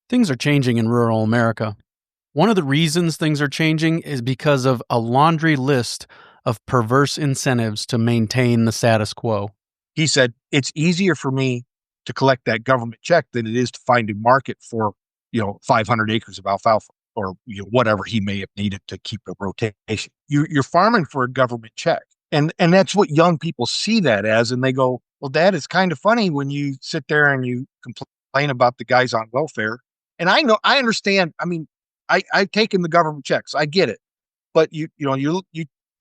Things are changing in rural America. One of the reasons things are changing is because of a laundry list of perverse incentives to maintain the status quo. He said, it's easier for me to collect that government check than it is to find a market for, 500 acres of alfalfa or whatever he may have needed to keep a rotation. You're farming for a government check. And that's what young people see that as. And they go, well, Dad, it's kind of funny when you sit there and you complain about the guys on welfare. And I understand. I mean, I've taken the government checks. I get it. But you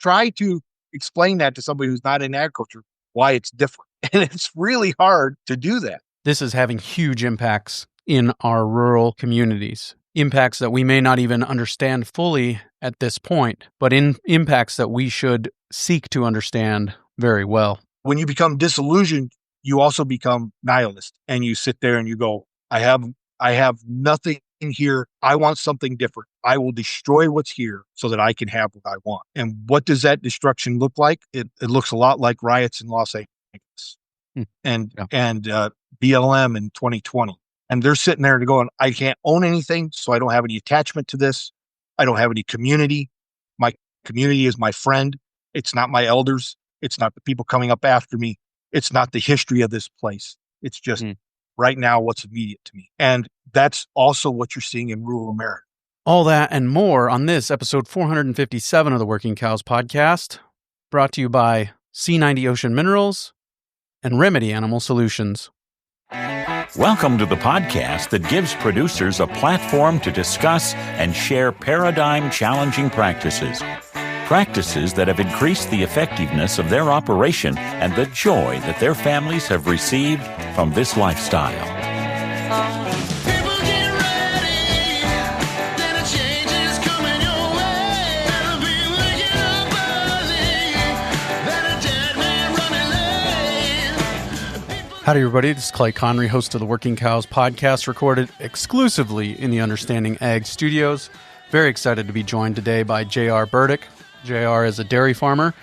try to explain that to somebody who's not in agriculture, why it's different. And it's really hard to do that. This is having huge impacts in our rural communities, impacts that we may not even understand fully at this point, but in impacts that we should seek to understand very well. When you become disillusioned, you also become nihilist, and you sit there and you go, I have nothing in here. I want something different. I will destroy what's here so that I can have what I want. And what does that destruction look like? It looks a lot like riots in Los Angeles and BLM in 2020. And they're sitting there going, I can't own anything, so I don't have any attachment to this. I don't have any community. My community is my friend. It's not my elders. It's not the people coming up after me. It's not the history of this place. It's just right now what's immediate to me. And that's also what you're seeing in rural America. All that and more on this episode 457 of the Working Cows podcast, brought to you by C90 Ocean Minerals and Remedy Animal Solutions. Welcome to the podcast that gives producers a platform to discuss and share paradigm-challenging practices. Practices that have increased the effectiveness of their operation and the joy that their families have received from this lifestyle. Howdy, everybody. This is Clay Connery, host of the Working Cows podcast, recorded exclusively in the Understanding Ag studios. Very excited to be joined today by J.R. Burdick. J.R. is a dairy farmer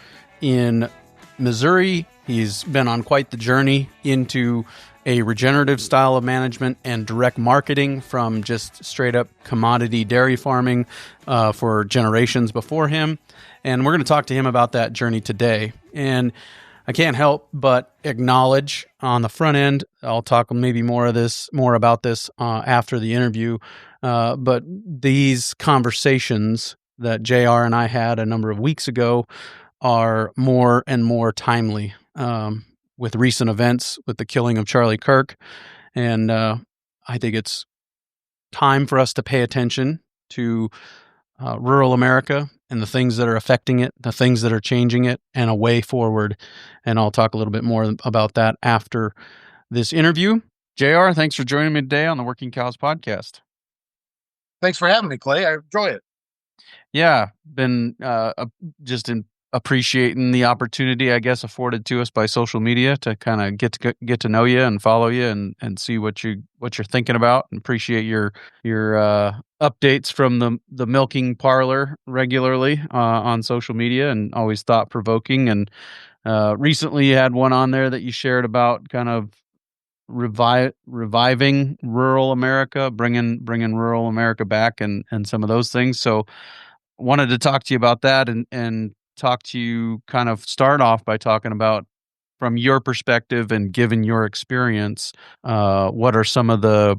in Missouri. He's been on quite the journey into a regenerative style of management and direct marketing from just straight up commodity dairy farming for generations before him. And we're going to talk to him about that journey today. And I can't help but acknowledge on the front end, I'll talk maybe more about this after the interview, but these conversations that JR and I had a number of weeks ago are more and more timely with recent events, with the killing of Charlie Kirk. And I think it's time for us to pay attention to rural America and the things that are affecting it, the things that are changing it, and a way forward. And I'll talk a little bit more about that after this interview. JR, thanks for joining me today on the Working Cows podcast. Thanks for having me, Clay. I enjoy it. Yeah, been just appreciating the opportunity, I guess, afforded to us by social media to kind of get to know you and follow you and see what you're thinking about, and appreciate your updates from the milking parlor regularly on social media, and always thought provoking. And recently you had one on there that you shared about kind of reviving rural America, bringing rural America back, and some of those things. So wanted to talk to you about that and talk to you, kind of start off by talking about, from your perspective and given your experience, what are some of the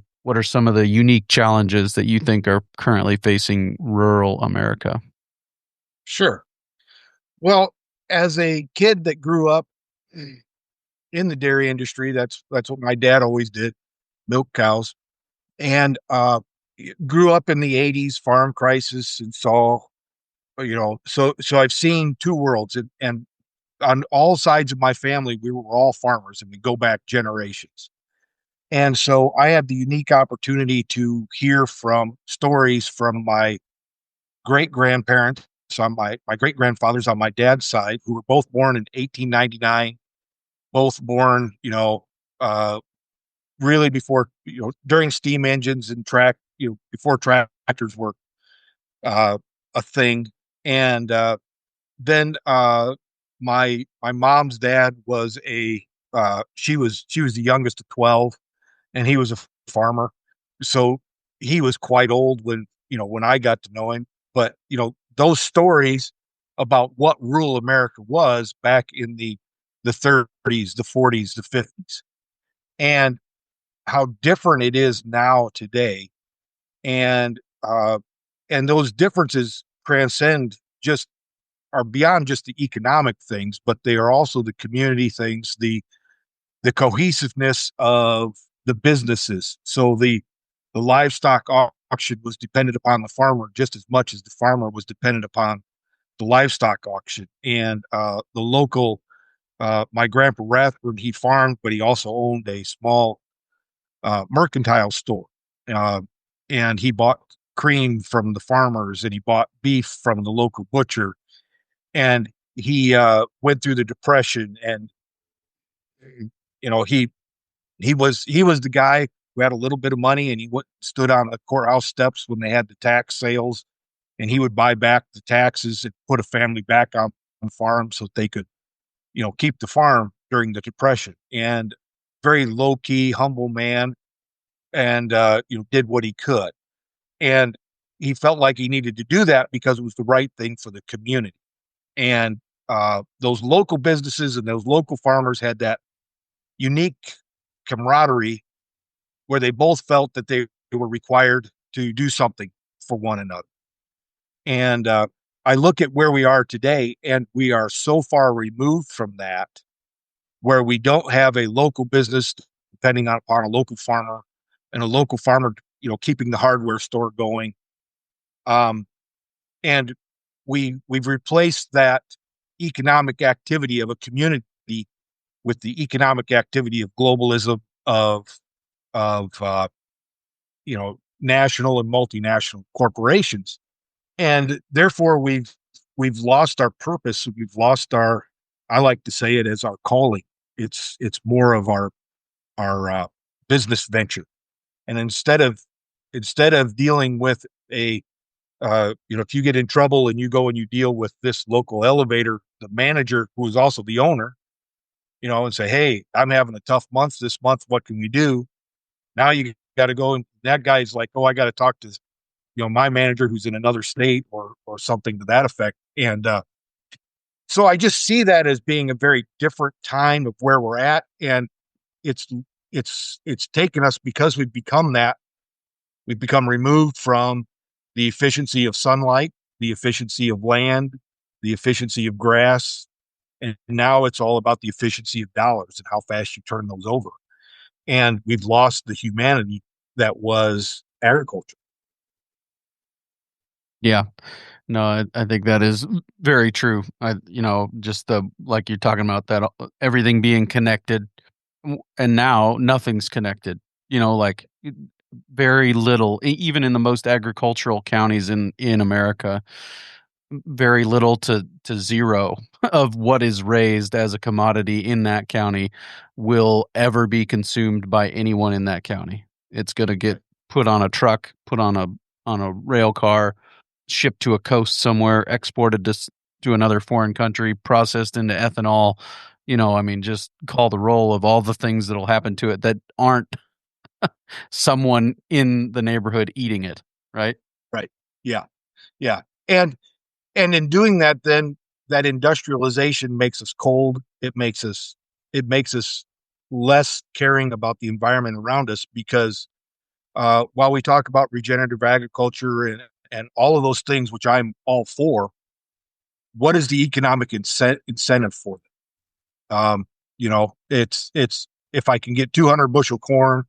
unique challenges that you think are currently facing rural America? Sure. Well, as a kid that grew up in the dairy industry, that's what my dad always did, milk cows, and grew up in the 80s farm crisis, and saw, so I've seen two worlds, and on all sides of my family, we were all farmers, and we go back generations. And so I had the unique opportunity to hear from stories from my great-grandparents, on my great-grandfathers on my dad's side, who were both born in 1899, both born, really before, during steam engines and before tractors were a thing. And then my mom's dad was she was the youngest of 12, and he was a farmer. So he was quite old when I got to know him. But, those stories about what rural America was back in the 30s, the 40s, the 50s, and how different it is now today. And, and those differences transcend just are beyond just the economic things, but they are also the community things, the cohesiveness of the businesses. So the livestock auction was dependent upon the farmer just as much as the farmer was dependent upon the livestock auction. And the local, my grandpa Rathburn, he farmed, but he also owned a small mercantile store. Uh, and he bought cream from the farmers, and he bought beef from the local butcher. And he went through the Depression, and he was the guy who had a little bit of money, and he stood on the courthouse steps when they had the tax sales, and he would buy back the taxes and put a family back on the farm so that they could, keep the farm during the Depression. And very low key, humble man, and did what he could. And he felt like he needed to do that because it was the right thing for the community. And those local businesses and those local farmers had that unique camaraderie where they both felt that they were required to do something for one another. And I look at where we are today, and we are so far removed from that, where we don't have a local business depending upon a local farmer, and a local farmer, keeping the hardware store going. And we've replaced that economic activity of a community with the economic activity of globalism, of national and multinational corporations. And therefore we've lost our purpose. We've lost I like to say it as our calling. It's more of our business venture. And instead of dealing with if you get in trouble and you go and you deal with this local elevator, the manager, who is also the owner, and say, hey, I'm having a tough month this month. What can we do? Now you got to go, and that guy's like, oh, I got to talk to, my manager who's in another state or something to that effect. And so I just see that as being a very different time of where we're at. And it's taken us, because we've become that. We've become removed from the efficiency of sunlight, the efficiency of land, the efficiency of grass. And now it's all about the efficiency of dollars and how fast you turn those over. And we've lost the humanity that was agriculture. Yeah. No, I think that is very true. Just like you're talking about, that everything being connected, and now nothing's connected. Like very little, even in the most agricultural counties in America, very little to zero of what is raised as a commodity in that county will ever be consumed by anyone in that county. It's going to get put on a truck, put on a rail car, shipped to a coast somewhere, exported to another foreign country, processed into ethanol. Just call the roll of all the things that'll happen to it that aren't someone in the neighborhood eating it, right? Right. Yeah. Yeah. And in doing that, then that industrialization makes us cold. It makes us less caring about the environment around us, because while we talk about regenerative agriculture and all of those things, which I'm all for, what is the economic incentive for them? It's if I can get 200 bushel corn,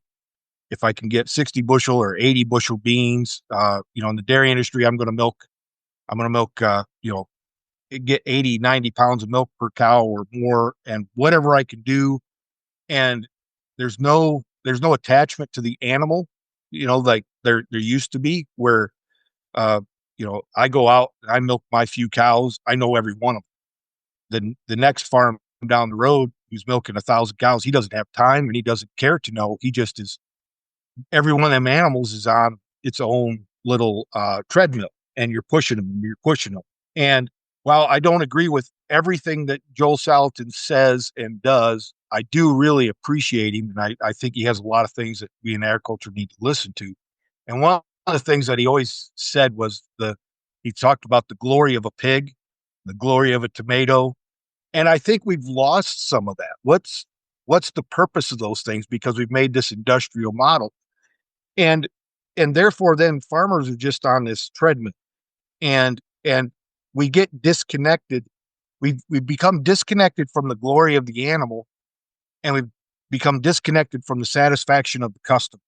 if I can get 60 bushel or 80 bushel beans, in the dairy industry, I'm going to milk, get 80, 90 pounds of milk per cow or more, and whatever I can do. And there's no attachment to the animal, like there used to be, where, I go out and I milk my few cows. I know every one of them. The next farm down the road who's milking 1,000 cows, he doesn't have time and he doesn't care to know. He just is. Every one of them animals is on its own little treadmill, and you're pushing them. And while I don't agree with everything that Joel Salatin says and does, I do really appreciate him. And I think he has a lot of things that we in agriculture need to listen to. And one of the things that he always said was he talked about the glory of a pig, the glory of a tomato. And I think we've lost some of that. What's the purpose of those things? Because we've made this industrial model. And therefore then farmers are just on this treadmill. And we get disconnected. We've become disconnected from the glory of the animal, and we've become disconnected from the satisfaction of the customer.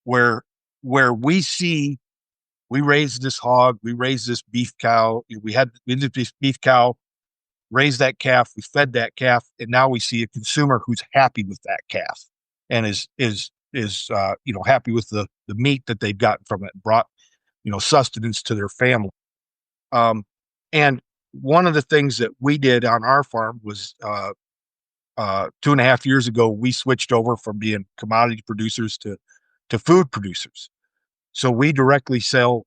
Where we see, we raised this hog, we raised this beef cow, we did this beef cow, raised that calf, we fed that calf, and now we see a consumer who's happy with that calf and is happy with the meat that they've gotten from it, brought sustenance to their family. And one of the things that we did on our farm was 2.5 years ago, we switched over from being commodity producers to food producers. So we directly sell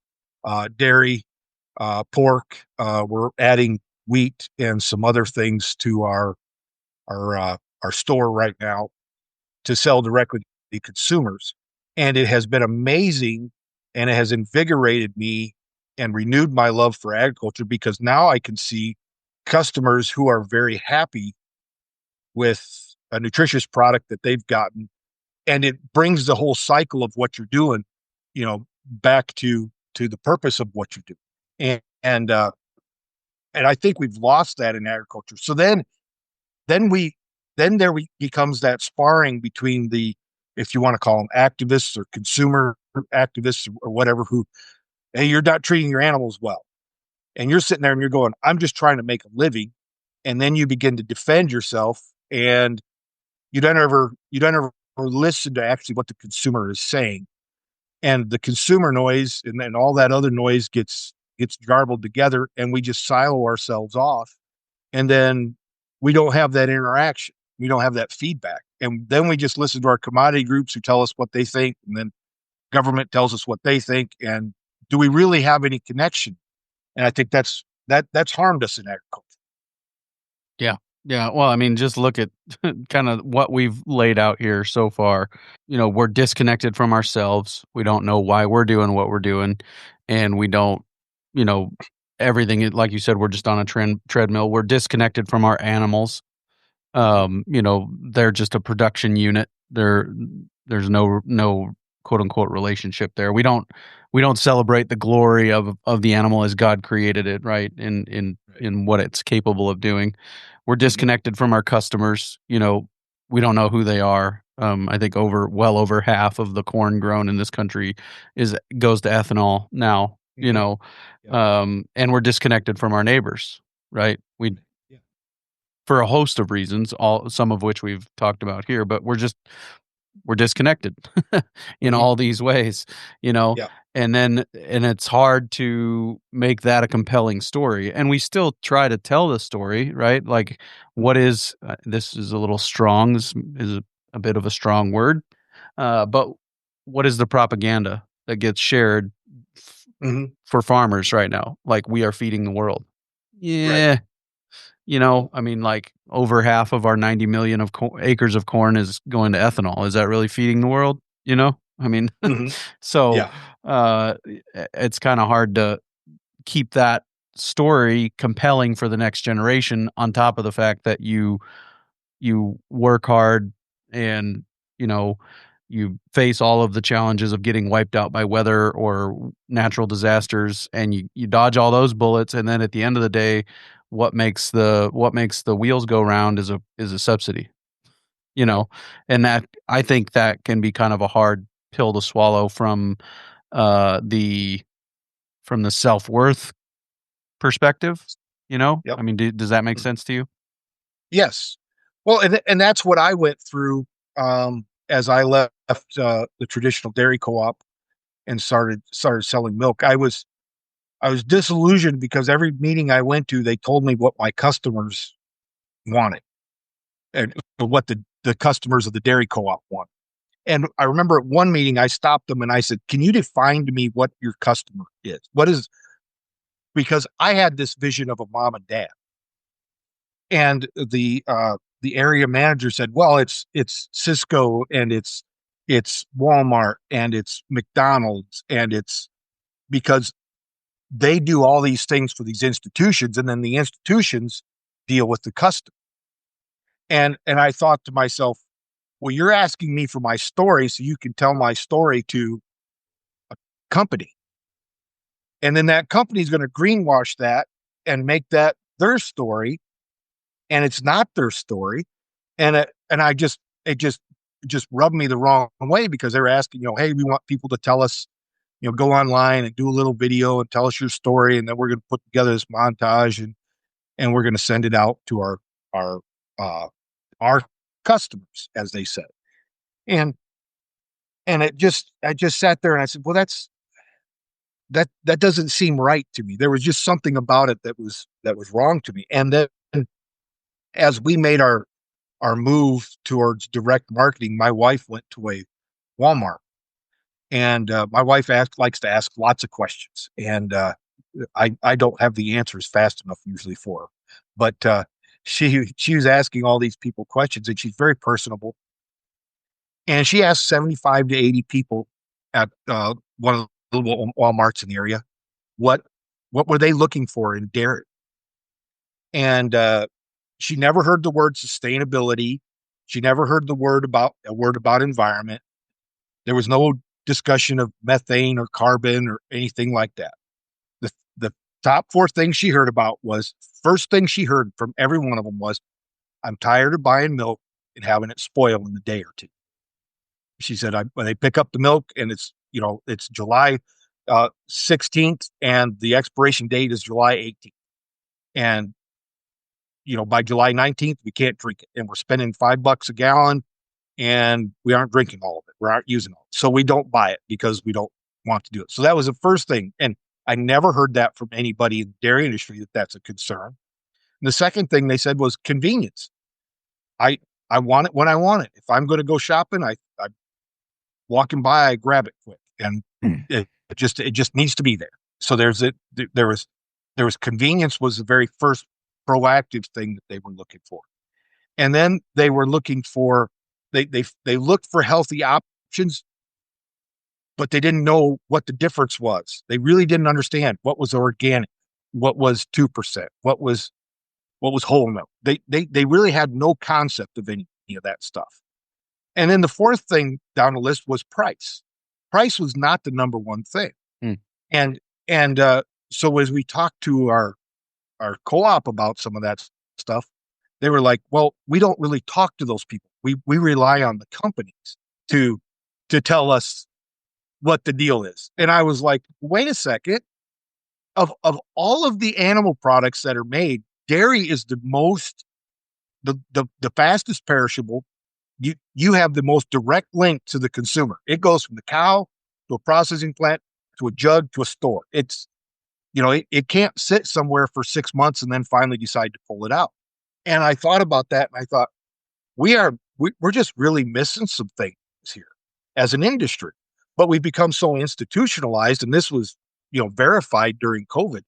dairy, pork. We're adding wheat and some other things to our store right now to sell directly to consumers. And it has been amazing, and it has invigorated me and renewed my love for agriculture, because now I can see customers who are very happy with a nutritious product that they've gotten. And it brings the whole cycle of what you're doing, back to the purpose of what you do. And I think we've lost that in agriculture. So then there becomes that sparring between the, if you want to call them activists or consumer activists or whatever, who, hey, you're not treating your animals well. And you're sitting there and you're going, I'm just trying to make a living. And then you begin to defend yourself, and you don't ever listen to actually what the consumer is saying. And the consumer noise and then all that other noise gets garbled together, and we just silo ourselves off. And then we don't have that interaction. We don't have that feedback. And then we just listen to our commodity groups who tell us what they think, and then government tells us what they think. And do we really have any connection? And I think that's harmed us in agriculture. Yeah. Yeah. Well, I mean, just look at kind of what we've laid out here so far. We're disconnected from ourselves. We don't know why we're doing what we're doing. And we don't, everything, like you said, we're just on a treadmill. We're disconnected from our animals. They're just a production unit. There's no quote unquote relationship there. We don't celebrate the glory of the animal as God created it, right? In what it's capable of doing. We're disconnected from our customers. We don't know who they are. I think well over half of the corn grown in this country goes to ethanol now. And we're disconnected from our neighbors, right? For a host of reasons, some of which we've talked about here, but we're disconnected in all these ways, Yeah. and it's hard to make that a compelling story. And we still try to tell the story, right? Like, what is, this is a little strong, this is a bit of a strong word, but what is the propaganda that gets shared for farmers right now? Like, we are feeding the world. Yeah. Right. I mean, like, over half of our 90 million acres of corn is going to ethanol. Is that really feeding the world? I mean, so it's kind of hard to keep that story compelling for the next generation, on top of the fact that you work hard and, you face all of the challenges of getting wiped out by weather or natural disasters, and you dodge all those bullets. And then at the end of the day, what makes the wheels go round is a subsidy, and that, I think that can be kind of a hard pill to swallow from the self-worth perspective, Yep. I mean, does that make sense to you? Yes. Well, and that's what I went through as I left the traditional dairy co-op and started selling milk. I was disillusioned because every meeting I went to, they told me what my customers wanted and what the customers of the dairy co-op want. And I remember at one meeting, I stopped them and I said, "Can you define to me what your customer is? What is?" Because I had this vision of a mom and dad, and the area manager said, "Well, it's Cisco and it's it's Walmart, and it's McDonald's, and it's because they do all these things for these institutions, and then the institutions deal with the customer. And I thought to myself, well, you're asking me for my story so you can tell my story to a company. And then that company is going to greenwash that and make that their story, and it's not their story. And it just rubbed me the wrong way, because they were asking, hey, we want people to tell us, go online and do a little video and tell us your story, and then we're going to put together this montage, and we're going to send it out to our customers, as they said. And I just sat there and I said, well, that doesn't seem right to me. There was just something about it that was wrong to me. And then as we made our move towards direct marketing, my wife went to a Walmart, and my wife likes to ask lots of questions, and I don't have the answers fast enough usually for her, but she was asking all these people questions, and she's very personable. And she asked 75 to 80 people at one of the little Walmarts in the area, what were they looking for in dairy? And she never heard the word sustainability. She never heard a word about environment. There was no discussion of methane or carbon or anything like that. The top four things she heard about was, first thing she heard from every one of them was, I'm tired of buying milk and having it spoil in a day or two. She said, when they pick up the milk and it's July 16th and the expiration date is July 18th. And, by July 19th, we can't drink it. And we're spending $5 a gallon, and we aren't drinking all of it. We aren't using all of it. So we don't buy it because we don't want to do it. So that was the first thing. And I never heard that from anybody in the dairy industry, that that's a concern. And the second thing they said was convenience. I want it when I want it. If I'm going to go shopping, I walking by, I grab it quick, and it just needs to be there. So there was convenience was the very first proactive thing that they were looking for. And then they were looking for, they looked for healthy options, but they didn't know what the difference was. They really didn't understand what was organic, what was 2%, what was whole milk. They really had no concept of any of that stuff. And then the fourth thing down the list was price. Price was not the number one thing. And so as we talked to our co-op about some of that stuff, they were like, well, we don't really talk to those people. We rely on the companies to tell us what the deal is. And I was like, wait a second. Of all of the animal products that are made, dairy is the most, the fastest perishable. You have the most direct link to the consumer. It goes from the cow to a processing plant to a jug to a store. It's, it can't sit somewhere for 6 months and then finally decide to pull it out. And I thought about that, and I thought, we're just really missing some things here as an industry. But we've become so institutionalized, and this was, verified during COVID.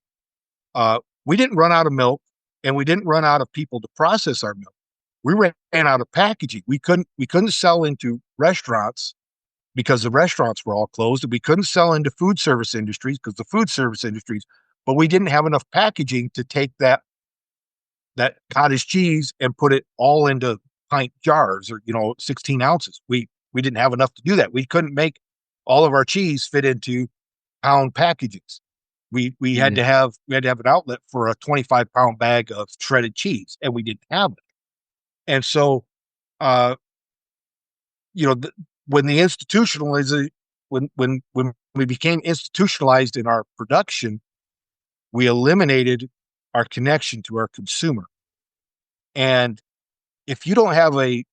We didn't run out of milk, and we didn't run out of people to process our milk. We ran out of packaging. We couldn't sell into restaurants because the restaurants were all closed, and we couldn't sell into food service industries because the food service industries, but we didn't have enough packaging to take that cottage cheese and put it all into pint jars or, 16 ounces. We didn't have enough to do that. We couldn't make all of our cheese fit into pound packages. We had to have an outlet for a 25-pound bag of shredded cheese, and we didn't have it. And so, when we became institutionalized in our production, we eliminated our connection to our consumer. And if you don't have a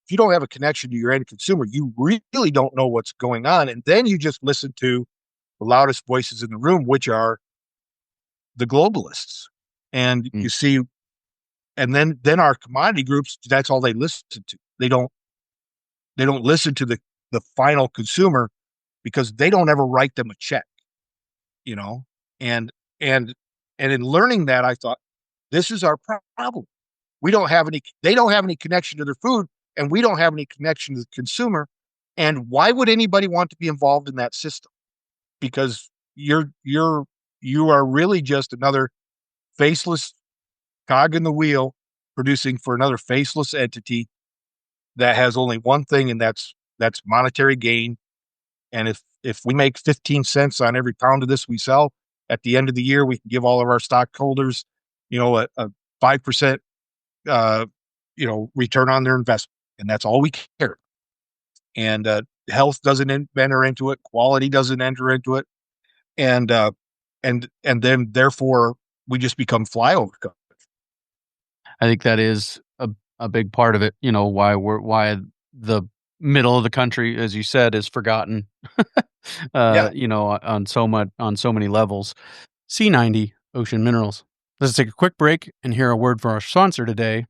connection to your end consumer, you really don't know what's going on. And then you just listen to the loudest voices in the room, which are the globalists. And you see, and then our commodity groups, that's all they listen to. They don't listen to the final consumer, because they don't ever write them a check, and in learning that, I thought, this is our problem. They don't have any connection to their food, and we don't have any connection to the consumer. And why would anybody want to be involved in that system? Because you are really just another faceless cog in the wheel producing for another faceless entity that has only one thing, and that's monetary gain. And if we make 15 cents on every pound of this we sell, at the end of the year, we can give all of our stockholders, a 5%, return on their investment. And that's all we care. And health doesn't enter into it. Quality doesn't enter into it. And then therefore we just become flyover companies. I think that is a big part of it. Why the middle of the country, as you said, is forgotten. Yeah. On so many levels. C90 Ocean Minerals. Let's take a quick break and hear a word from our sponsor today.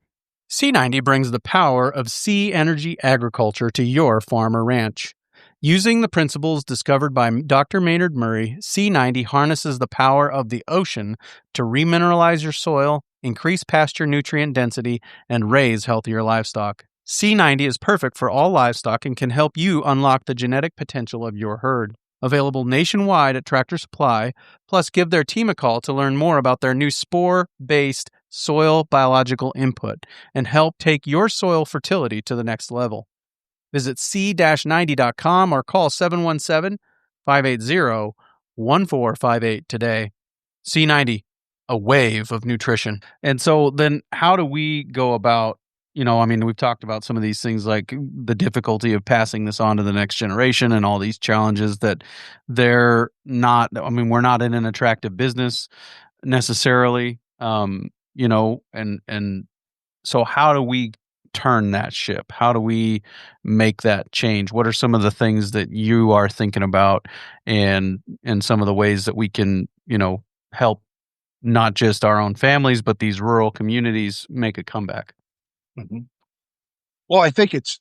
C90 brings the power of sea energy agriculture to your farm or ranch. Using the principles discovered by Dr. Maynard Murray, C90 harnesses the power of the ocean to remineralize your soil, increase pasture nutrient density, and raise healthier livestock. C90 is perfect for all livestock and can help you unlock the genetic potential of your herd. Available nationwide at Tractor Supply, plus give their team a call to learn more about their new spore-based soil biological input and help take your soil fertility to the next level. Visit c-90.com or call 717-580-1458 today. C90, a wave of nutrition. And so then how do we go about, we've talked about some of these things like the difficulty of passing this on to the next generation and all these challenges that we're not in an attractive business necessarily, and so how do we turn that ship? How do we make that change? What are some of the things that you are thinking about and some of the ways that we can, help not just our own families, but these rural communities make a comeback? Mm-hmm. Well, I think it's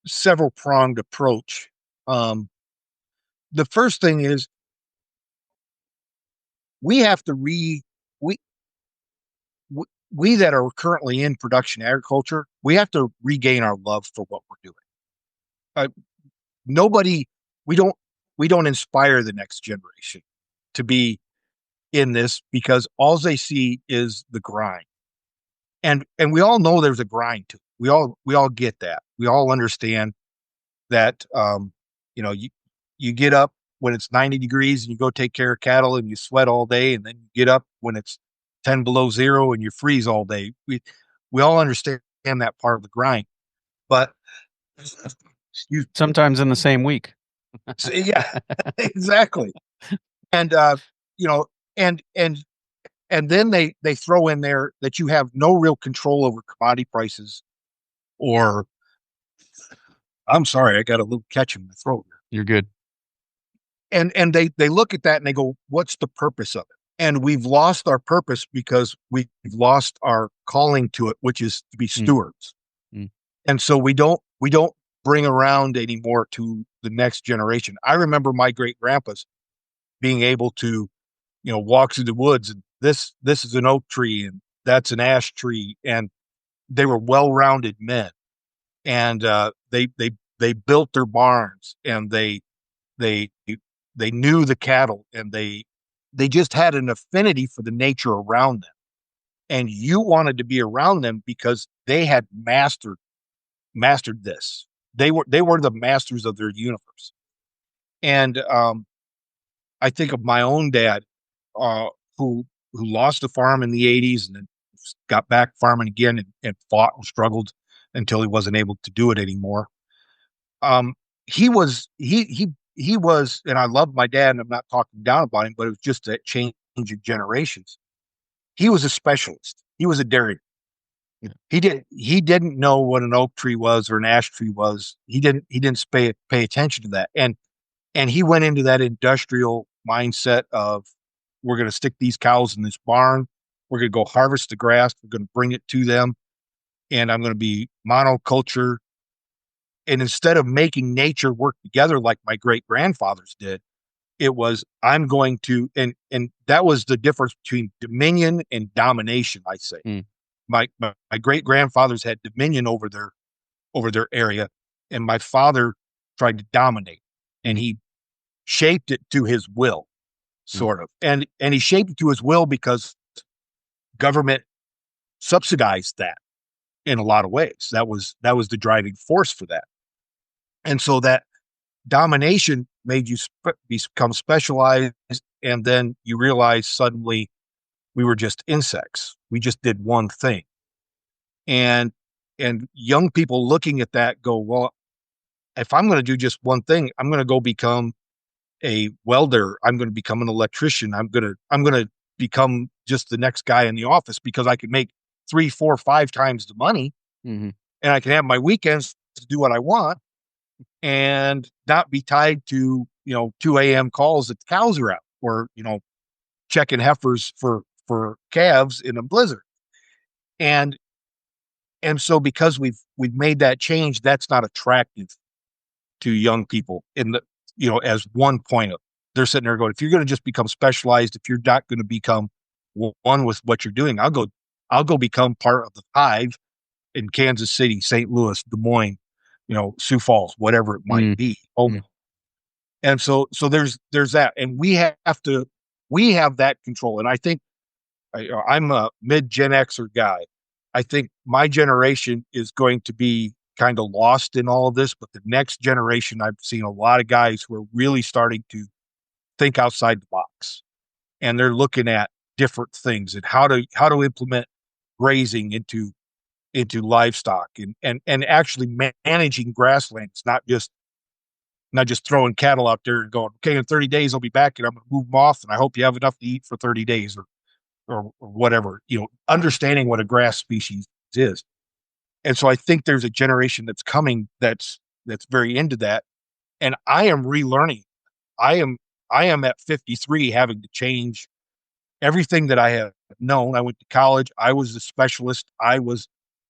several pronged approach. The first thing is we have to we that are currently in production agriculture, we have to regain our love for what we're doing. We don't inspire the next generation to be in this because all they see is the grind. And we all know there's a grind to it. We all get that. We all understand that, you get up when it's 90 degrees and you go take care of cattle and you sweat all day. And then you get up when it's 10 below zero and you freeze all day. We all understand that part of the grind, but sometimes in the same week. Yeah, exactly. And, and then they throw in there that you have no real control over commodity prices or I'm sorry, I got a little catch in my throat. You're good. And they look at that and they go, what's the purpose of it? And we've lost our purpose because we've lost our calling to it, which is to be stewards. Mm. And so we don't bring around anymore to the next generation. I remember my great grandpas being able to, walk through the woods and this is an oak tree and that's an ash tree. And they were well-rounded men. And they built their barns and they knew the cattle and they just had an affinity for the nature around them. And you wanted to be around them because they had mastered this. They were the masters of their universe. And I think of my own dad, who lost a farm in the 80s and then got back farming again and fought and struggled until he wasn't able to do it anymore. He was, and I love my dad and I'm not talking down about him, but it was just that change of generations. He was a specialist. He was a dairy. Yeah. He didn't know what an oak tree was or an ash tree was. He didn't pay attention to that. And he went into that industrial mindset of, we're going to stick these cows in this barn. We're going to go harvest the grass. We're going to bring it to them. And I'm going to be monoculture. And instead of making nature work together like my great grandfathers did, it was, I'm going to, and that was the difference between dominion and domination, I say. My great grandfathers had dominion over their area. and my father tried to dominate, and he shaped it to his will, sort of. And he shaped it to his will because government subsidized that in a lot of ways. That was the driving force for that. And so that domination made you become specialized, and then you realize suddenly we were just insects. We just did one thing. And young people looking at that go, well, if I'm going to do just one thing, I'm going to go become a welder. I'm going to become an electrician. I'm going to become just the next guy in the office because I can make 3, 4, 5 times the money, and I can have my weekends to do what I want and not be tied to, 2 a.m. calls that the cows are out, or, checking heifers for calves in a blizzard. And so because we've made that change, that's not attractive to young people in the, as one point of, they're sitting there going, if you're going to just become specialized, if you're not going to become one with what you're doing, I'll go become part of the hive in Kansas City, St. Louis, Des Moines, Sioux Falls, whatever it might be. And so there's that. And we have that control. And I think I'm a mid Gen Xer guy. I think my generation is going to be kind of lost in all of this, but the next generation, I've seen a lot of guys who are really starting to think outside the box, and they're looking at different things and how to implement grazing into livestock and actually managing grasslands, not just throwing cattle out there and going, okay, in 30 days I'll be back and I'm going to move them off, and I hope you have enough to eat for 30 days or whatever, understanding what a grass species is. And so I think there's a generation that's coming that's very into that. And I am relearning. I am at 53 having to change everything that I have known. I went to college. I was a specialist. I was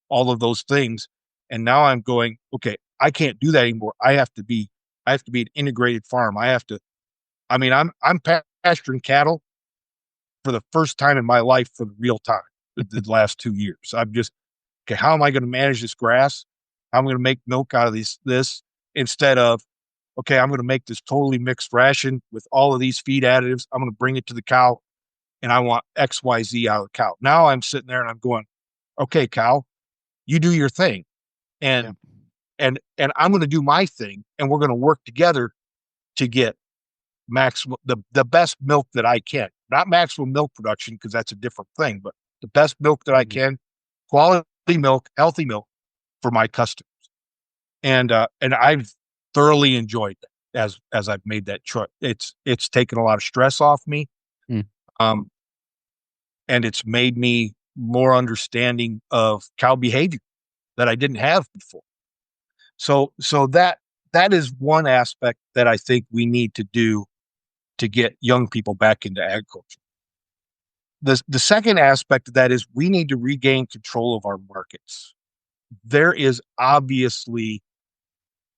all of those things. And now I'm going, okay, I can't do that anymore. I have to be an integrated farm. I'm pasturing cattle for the first time in my life for the real time, the last 2 years. I'm just, okay, how am I going to manage this grass? How am I going to make milk out of this instead of, okay, I'm going to make this totally mixed ration with all of these feed additives. I'm going to bring it to the cow and I want X, Y, Z out of the cow. Now I'm sitting there and I'm going, okay, cow, you do your thing. And I'm going to do my thing, and we're going to work together to get maximum, the best milk that I can. Not maximum milk production, because that's a different thing, but the best milk that I can, quality milk, healthy milk for my customers. And I've thoroughly enjoyed that as I've made that choice. It's taken a lot of stress off me. And it's made me more understanding of cow behavior that I didn't have before. So that is one aspect that I think we need to do to get young people back into agriculture. The second aspect of that is we need to regain control of our markets. There is obviously,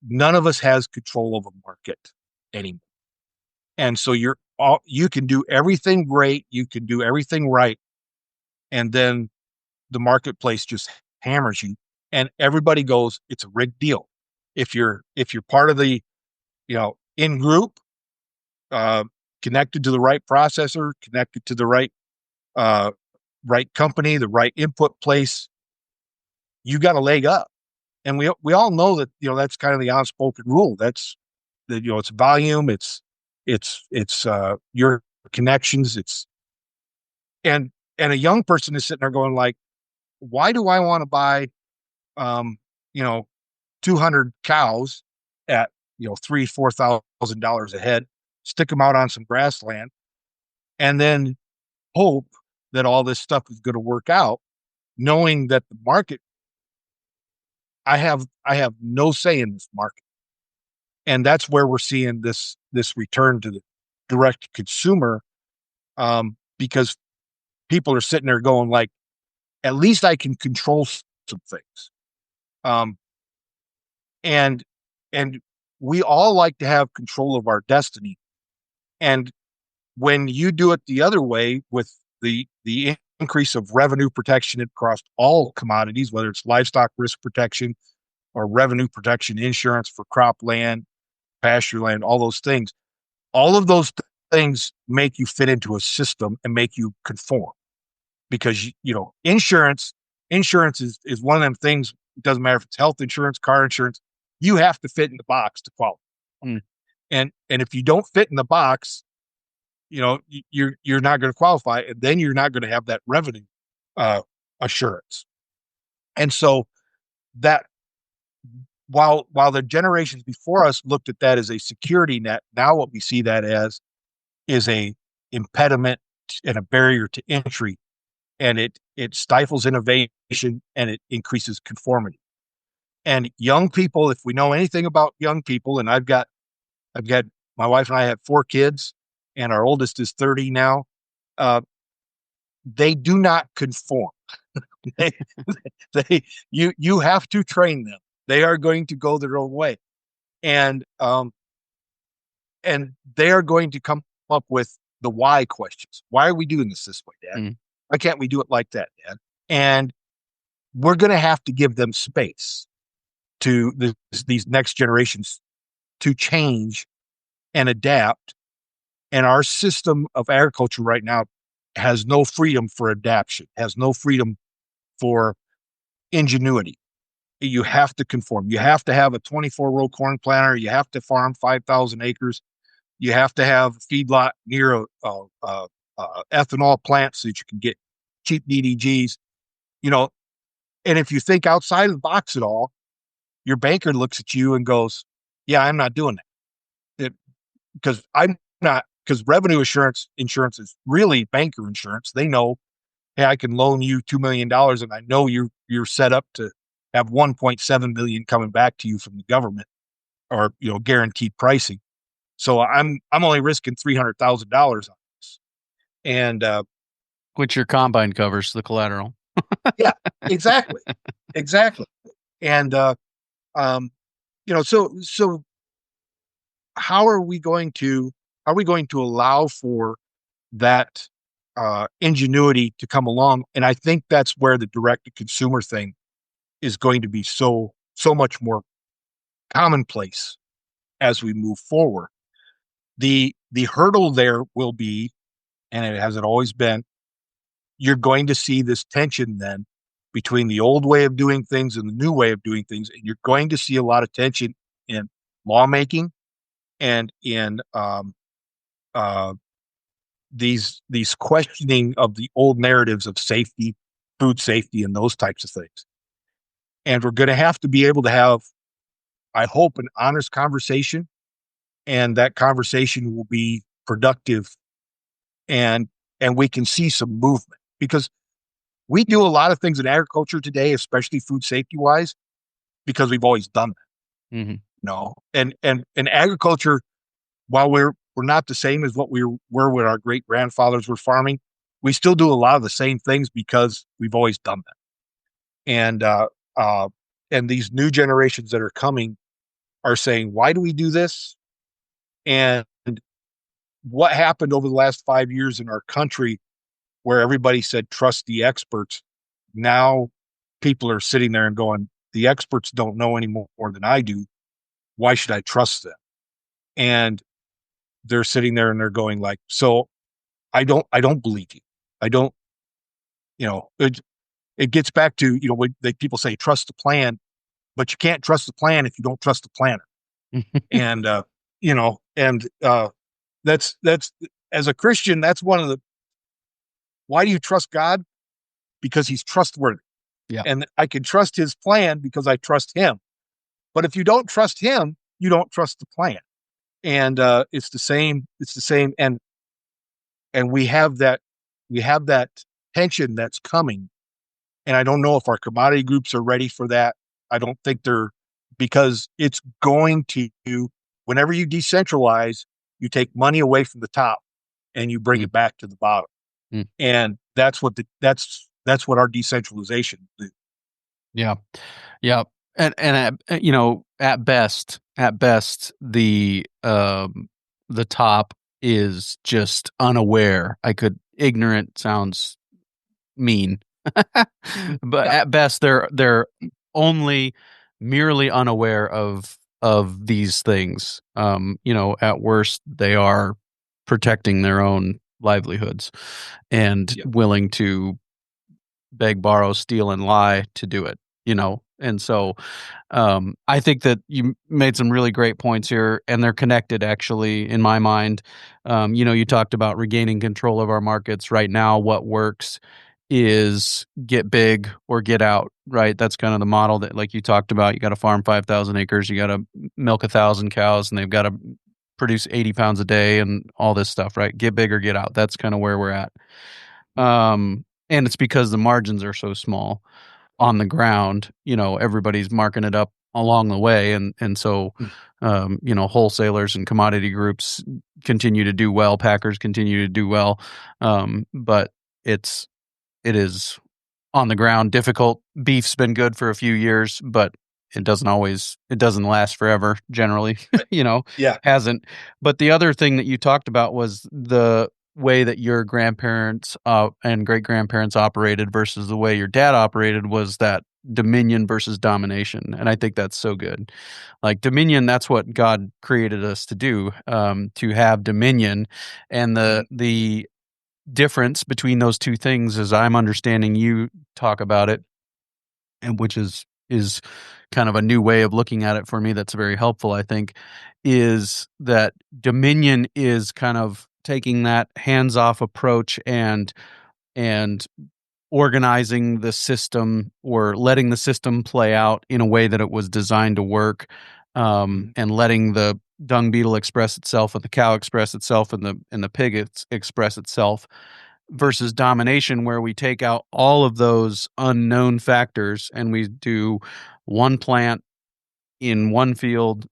none of us has control of a market anymore. And so you can do everything great, you can do everything right, and then the marketplace just hammers you, and everybody goes, it's a rigged deal. If you're part of the, in group, connected to the right processor, connected to the right company, the right input place, you got a leg up. And we all know that, that's kind of the unspoken rule. That's that, it's volume, it's your connections, and a young person is sitting there going like, why do I want to buy 200 cows at $3,000-$4,000 a head, stick them out on some grassland, and then hope that all this stuff is going to work out, knowing that the market, I have no say in this market. And that's where we're seeing this return to the direct consumer, because people are sitting there going like, at least I can control some things. And we all like to have control of our destiny. And when you do it the other way with the increase of revenue protection across all commodities, whether it's livestock risk protection, or revenue protection insurance for cropland, pasture land, all those things. All of those things make you fit into a system and make you conform, because insurance is one of them things. It doesn't matter if it's health insurance, car insurance, you have to fit in the box to qualify. And if you don't fit in the box, you're not going to qualify, and then you're not going to have that revenue assurance. And so that while the generations before us looked at that as a security net, now what we see that as is a impediment and a barrier to entry, and it stifles innovation and it increases conformity. And young people, if we know anything about young people, and I've got my wife and I have 4 kids, and our oldest is 30 now. They do not conform. You have to train them. They are going to go their own way, and they are going to come up with the why questions. Why are we doing this way, Dad? Why can't we do it like that, Dad? And we're going to have to give them space to these next generations to change and adapt. And our system of agriculture right now has no freedom for adaptation, has no freedom for ingenuity. You have to conform. You have to have a 24-row corn planter. You have to farm 5,000 acres. You have to have a feedlot near a ethanol plant so that you can get cheap DDGs. And if you think outside of the box at all, your banker looks at you and goes, "Yeah, I'm not doing that." Because revenue insurance is really banker insurance. They know, hey, I can loan you $2 million, and I know you're set up to have 1.7 million coming back to you from the government, or guaranteed pricing. So I'm only risking $300,000 on this, and which your combine covers the collateral. Yeah, exactly. And so how are we going to allow for that ingenuity to come along? And I think that's where the direct to consumer thing is going to be so much more commonplace as we move forward. The hurdle there will be, and it hasn't always been, you're going to see this tension then between the old way of doing things and the new way of doing things. And you're going to see a lot of tension in lawmaking and in these questioning of the old narratives of safety, food safety, and those types of things. And we're going to have to be able to have, I hope, an honest conversation, and that conversation will be productive, and we can see some movement, because we do a lot of things in agriculture today, especially food safety wise, because we've always done that. Mm-hmm. And agriculture, while we're not the same as what we were when our great grandfathers were farming, we still do a lot of the same things because we've always done that. And these new generations that are coming are saying, why do we do this? And what happened over the last 5 years in our country, where everybody said, trust the experts. Now people are sitting there and going, the experts don't know any more than I do. Why should I trust them? And they're sitting there and they're going like, so I don't believe you. I don't, it gets back to, when people say, trust the plan, but you can't trust the plan if you don't trust the planner. And, that's as a Christian, that's one of the, why do you trust God? Because he's trustworthy. Yeah. And I can trust his plan because I trust him. But if you don't trust him, you don't trust the plan. And it's the same. And we have that tension that's coming. And I don't know if our commodity groups are ready for that. I don't think they're, because it's going to, whenever you decentralize, you take money away from the top and you bring it back to the bottom. And that's what our decentralization do. Yeah. Yeah. And at best, the top is just unaware. Ignorant sounds mean, but at best they're only merely unaware of these things. At worst, they are protecting their own livelihoods and willing to beg, borrow, steal, and lie to do it. And so I think that you made some really great points here, and they're connected, actually, in my mind. You talked about regaining control of our markets. Right now, what works is get big or get out, right? That's kind of the model that, like you talked about, you got to farm 5,000 acres, you got to milk 1,000 cows, and they've got to produce 80 pounds a day and all this stuff, right? Get big or get out. That's kind of where we're at. And it's because the margins are so small on the ground. Everybody's marking it up along the way, and so wholesalers and commodity groups continue to do well, packers continue to do well, but it is on the ground difficult. Beef's been good for a few years, but it doesn't last forever generally. Hasn't. But the other thing that you talked about was the way that your grandparents and great grandparents operated versus the way your dad operated, was that dominion versus domination. And I think that's so good. Like dominion, that's what God created us to do, to have dominion. And the difference between those two things, as I'm understanding you talk about it, and which is kind of a new way of looking at it for me that's very helpful, I think, is that dominion is kind of taking that hands-off approach and organizing the system, or letting the system play out in a way that it was designed to work, and letting the dung beetle express itself, and the cow express itself, and the pig express itself, versus domination, where we take out all of those unknown factors and we do one plant in one field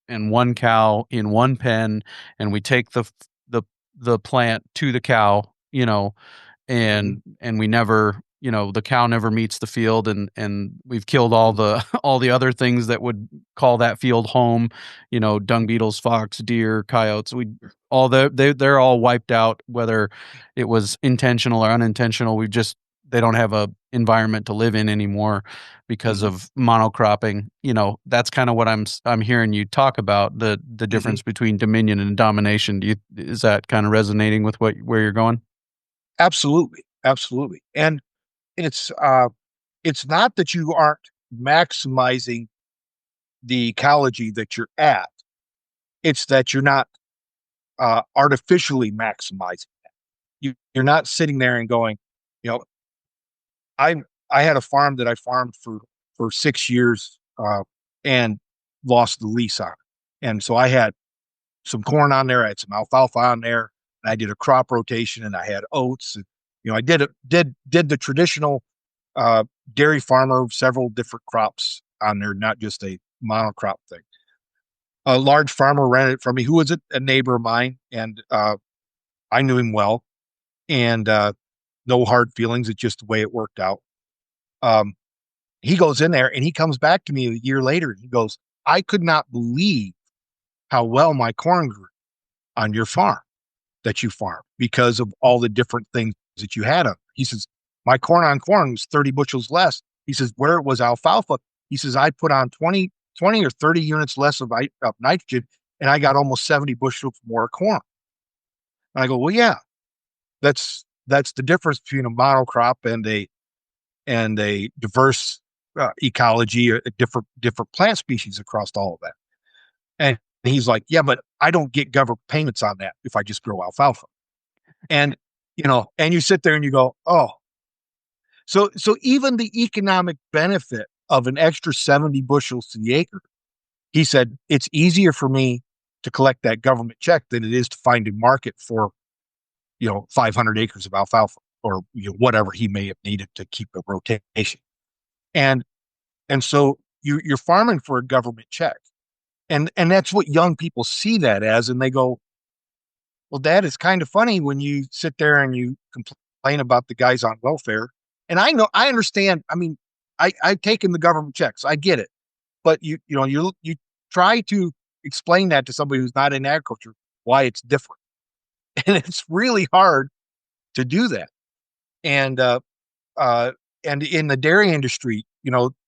and one cow in one pen, and we take the plant to the cow, and we never, the cow never meets the field, and we've killed all the other things that would call that field home, dung beetles, fox, deer, coyotes. They're all wiped out, whether it was intentional or unintentional. They don't have a environment to live in anymore because of monocropping. That's kind of what I'm hearing you talk about, the difference between dominion and domination. Is that kind of resonating with where you're going? Absolutely. And it's not that you aren't maximizing the ecology that you're at. It's that you're not artificially maximizing that. You're not sitting there and going, I had a farm that I farmed for 6 years and lost the lease on it. And so I had some corn on there, I had some alfalfa on there, and I did a crop rotation, and I had oats. And, I did the traditional dairy farmer, several different crops on there, not just a monocrop thing. A large farmer rented it from me, who was a neighbor of mine, and I knew him well, and no hard feelings. It's just the way it worked out. He goes in there and he comes back to me a year later. He goes, I could not believe how well my corn grew on your farm that you farm, because of all the different things that you had on. He says, my corn on corn was 30 bushels less. He says, where it was alfalfa, he says, I put on 20 or 30 units less of nitrogen, and I got almost 70 bushels more corn. And I go, well, yeah, that's the difference between a monocrop and a diverse ecology, different plant species across all of that. And he's like, yeah, but I don't get government payments on that if I just grow alfalfa. And, and you sit there and you go, oh, so even the economic benefit of an extra 70 bushels to the acre, he said, it's easier for me to collect that government check than it is to find a market for, 500 acres of alfalfa, or whatever he may have needed to keep a rotation. And so you're farming for a government check. And that's what young people see that as, and they go, well, Dad, it's kind of funny when you sit there and you complain about the guys on welfare. And I understand. I mean, I've taken the government checks. I get it. But you try to explain that to somebody who's not in agriculture, why it's different. And it's really hard to do that. And in the dairy industry,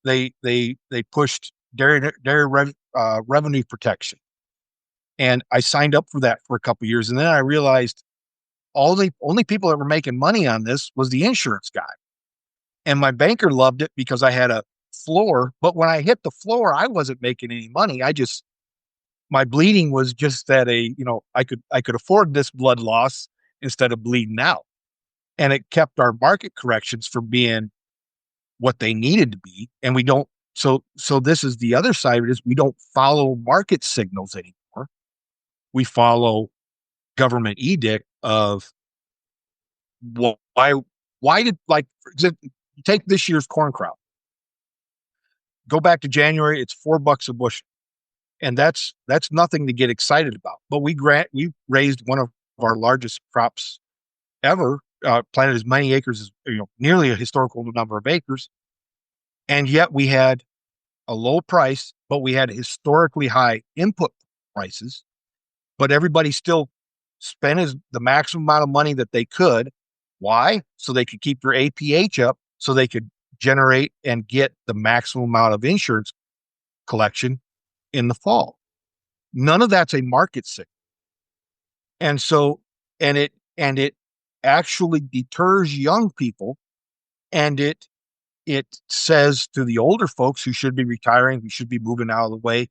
they pushed revenue protection. And I signed up for that for a couple of years. And then I realized all the only people that were making money on this was the insurance guy. And my banker loved it because I had a floor. But when I hit the floor, I wasn't making any money. My bleeding was just that I could afford this blood loss instead of bleeding out. And it kept our market corrections from being what they needed to be. And we don't, so this is the other side of it, is we don't follow market signals anymore. We follow government edict of, well, why did, like, for example, take this year's corn crop. Go back to January, it's $4 a bushel. And that's nothing to get excited about. But we raised one of our largest crops ever, planted as many acres as, nearly a historical number of acres. And yet we had a low price, but we had historically high input prices. But everybody still spent the maximum amount of money that they could. Why? So they could keep their APH up, so they could generate and get the maximum amount of insurance collection in the fall. None of that's a market signal. And so, and it actually deters young people, and it says to the older folks who should be retiring, who should be moving out of the way,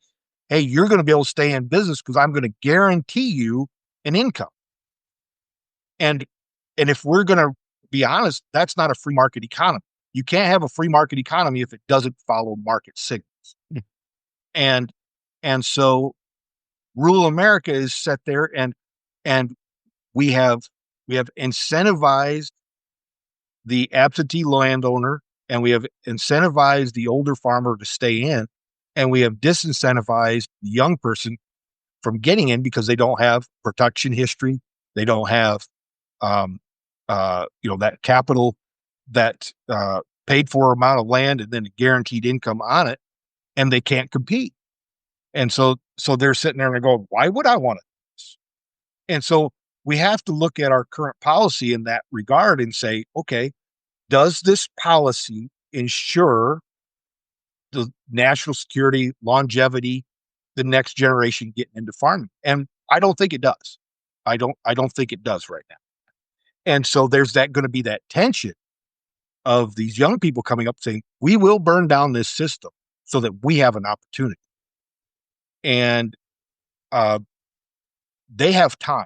hey, you're going to be able to stay in business because I'm going to guarantee you an income. And if we're going to be honest, that's not a free market economy. You can't have a free market economy if it doesn't follow market signals. And so rural America is set there, and we have incentivized the absentee landowner, and we have incentivized the older farmer to stay in, and we have disincentivized the young person from getting in because they don't have production history. They don't have, that capital, that paid for amount of land and then a guaranteed income on it, and they can't compete. And so they're sitting there and they go, why would I want it? And so we have to look at our current policy in that regard and say, okay, does this policy ensure the national security, longevity, the next generation getting into farming? And I don't think it does. I don't think it does right now. And so there's going to be that tension of these young people coming up saying, we will burn down this system so that we have an opportunity. And they have time.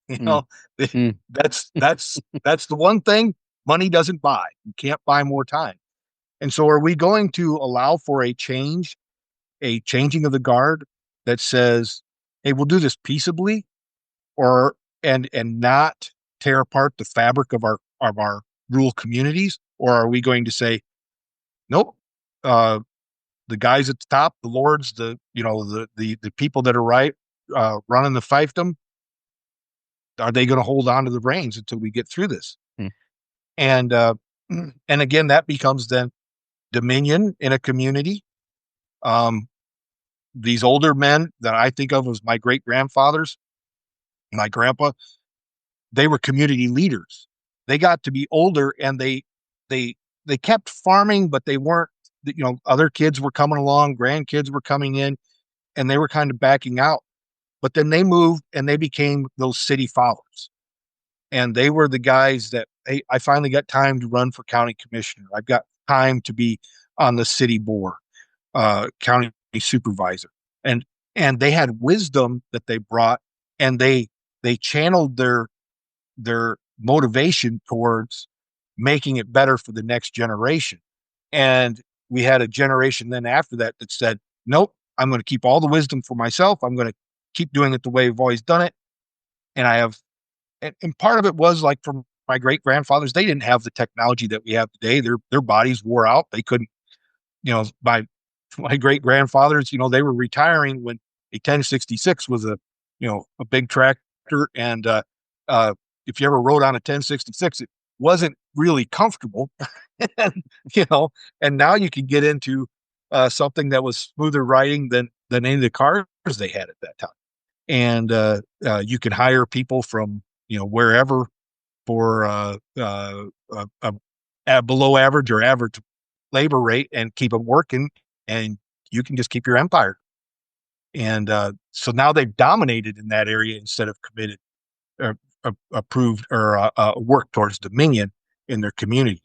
That's the one thing money doesn't buy. You can't buy more time. And so are we going to allow for a changing of the guard that says, hey, we'll do this peaceably, and not tear apart the fabric of our rural communities? Or are we going to say, nope, the guys at the top, the lords, the people that are running the fiefdom, are they going to hold on to the reins until we get through this? And again, that becomes then dominion in a community. These older men that I think of as my great grandfathers, my grandpa, they were community leaders. They got to be older, and they kept farming, but they weren't. Other kids were coming along, grandkids were coming in, and they were kind of backing out. But then they moved and they became those city followers. And they were the guys that, hey, I finally got time to run for county commissioner. I've got time to be on the city board, county supervisor. And they had wisdom that they brought, and they channeled their motivation towards making it better for the next generation. And we had a generation then after that said, nope, I'm going to keep all the wisdom for myself. I'm going to keep doing it the way we've always done it. And and part of it was like from my great grandfathers, they didn't have the technology that we have today. Their bodies wore out. They couldn't, my great grandfathers, they were retiring when a 1066 was a big tractor. And if you ever rode on a 1066, it wasn't really comfortable. And now you can get into something that was smoother riding than any of the cars they had at that time. And you can hire people from wherever for a below average or average labor rate and keep them working and you can just keep your empire. And so now they've dominated in that area instead of committed or approved or worked towards dominion in their community.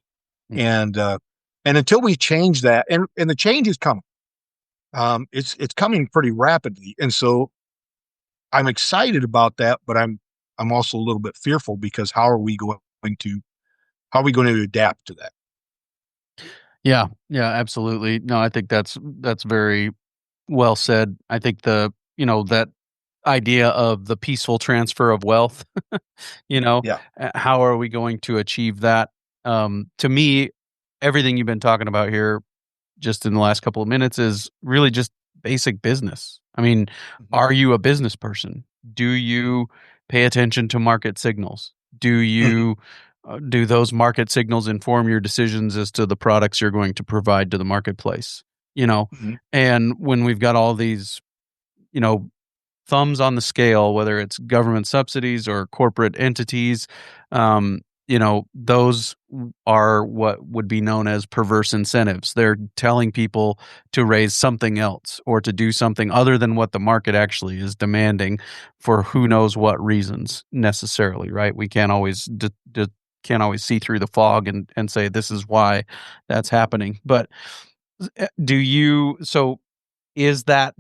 And until we change that, and the change is coming, it's coming pretty rapidly. And so I'm excited about that, but I'm also a little bit fearful because how are we going to adapt to that? Yeah, absolutely. No, I think that's very well said. I think that idea of the peaceful transfer of wealth, Yeah. how are we going to achieve that? To me, everything you've been talking about here just in the last couple of minutes is really just basic business. I mean, are you a business person? Do you pay attention to market signals? Do you do those market signals inform your decisions as to the products you're going to provide to the marketplace? And when we've got all these, thumbs on the scale, whether it's government subsidies or corporate entities, those are what would be known as perverse incentives. They're telling people to raise something else or to do something other than what the market actually is demanding for who knows what reasons necessarily, right? We can't always can't always see through the fog and say this is why that's happening. But is that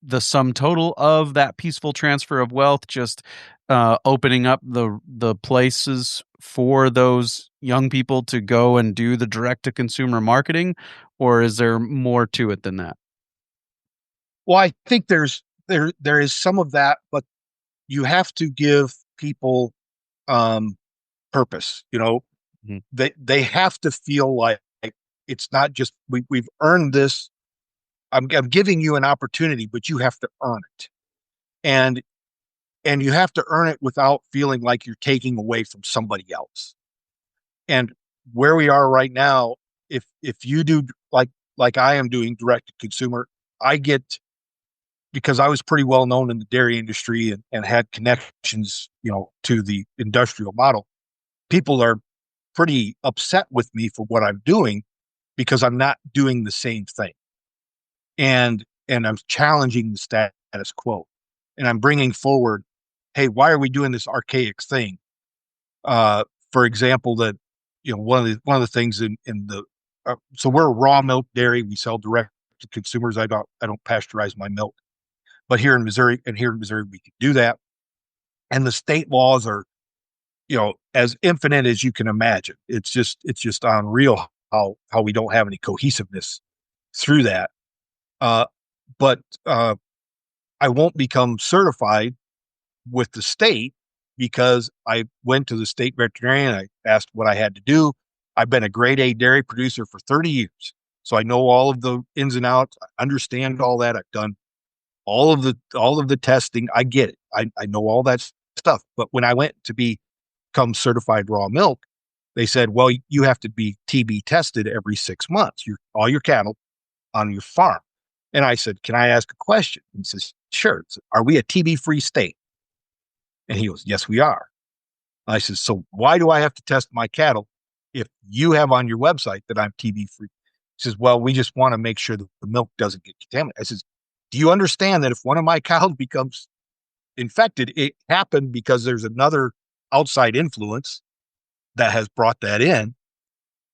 the sum total of that peaceful transfer of wealth just opening up the places for those young people to go and do the direct to consumer marketing, or is there more to it than that? Well, I think there is some of that, but you have to give people purpose. They have to feel like it's not just we've earned this. I'm giving you an opportunity, but you have to earn it, and you have to earn it without feeling like you're taking away from somebody else. And where we are right now, if you do like I am doing direct to consumer, I get, because I was pretty well known in the dairy industry and had connections, to the industrial model. People are pretty upset with me for what I'm doing because I'm not doing the same thing. And I'm challenging the status quo, and I'm bringing forward, hey, why are we doing this archaic thing? For example, that one of the things in the so we're a raw milk dairy. We sell direct to consumers. I don't pasteurize my milk, but here in Missouri we can do that, and the state laws are as infinite as you can imagine. It's just unreal how we don't have any cohesiveness through that. But I won't become certified with the state because I went to the state veterinarian. I asked what I had to do. I've been a grade A dairy producer for 30 years. So I know all of the ins and outs. I understand all that. I've done all of the testing. I get it. I know all that stuff. But when I went to become certified raw milk, they said, well, you have to be TB tested every 6 months. All your cattle on your farm. And I said, can I ask a question? He says, sure. So, are we a TB-free state? And he goes, yes, we are. I said, so why do I have to test my cattle if you have on your website that I'm TB-free? He says, well, we just want to make sure that the milk doesn't get contaminated. I says, do you understand that if one of my cows becomes infected, it happened because there's another outside influence that has brought that in,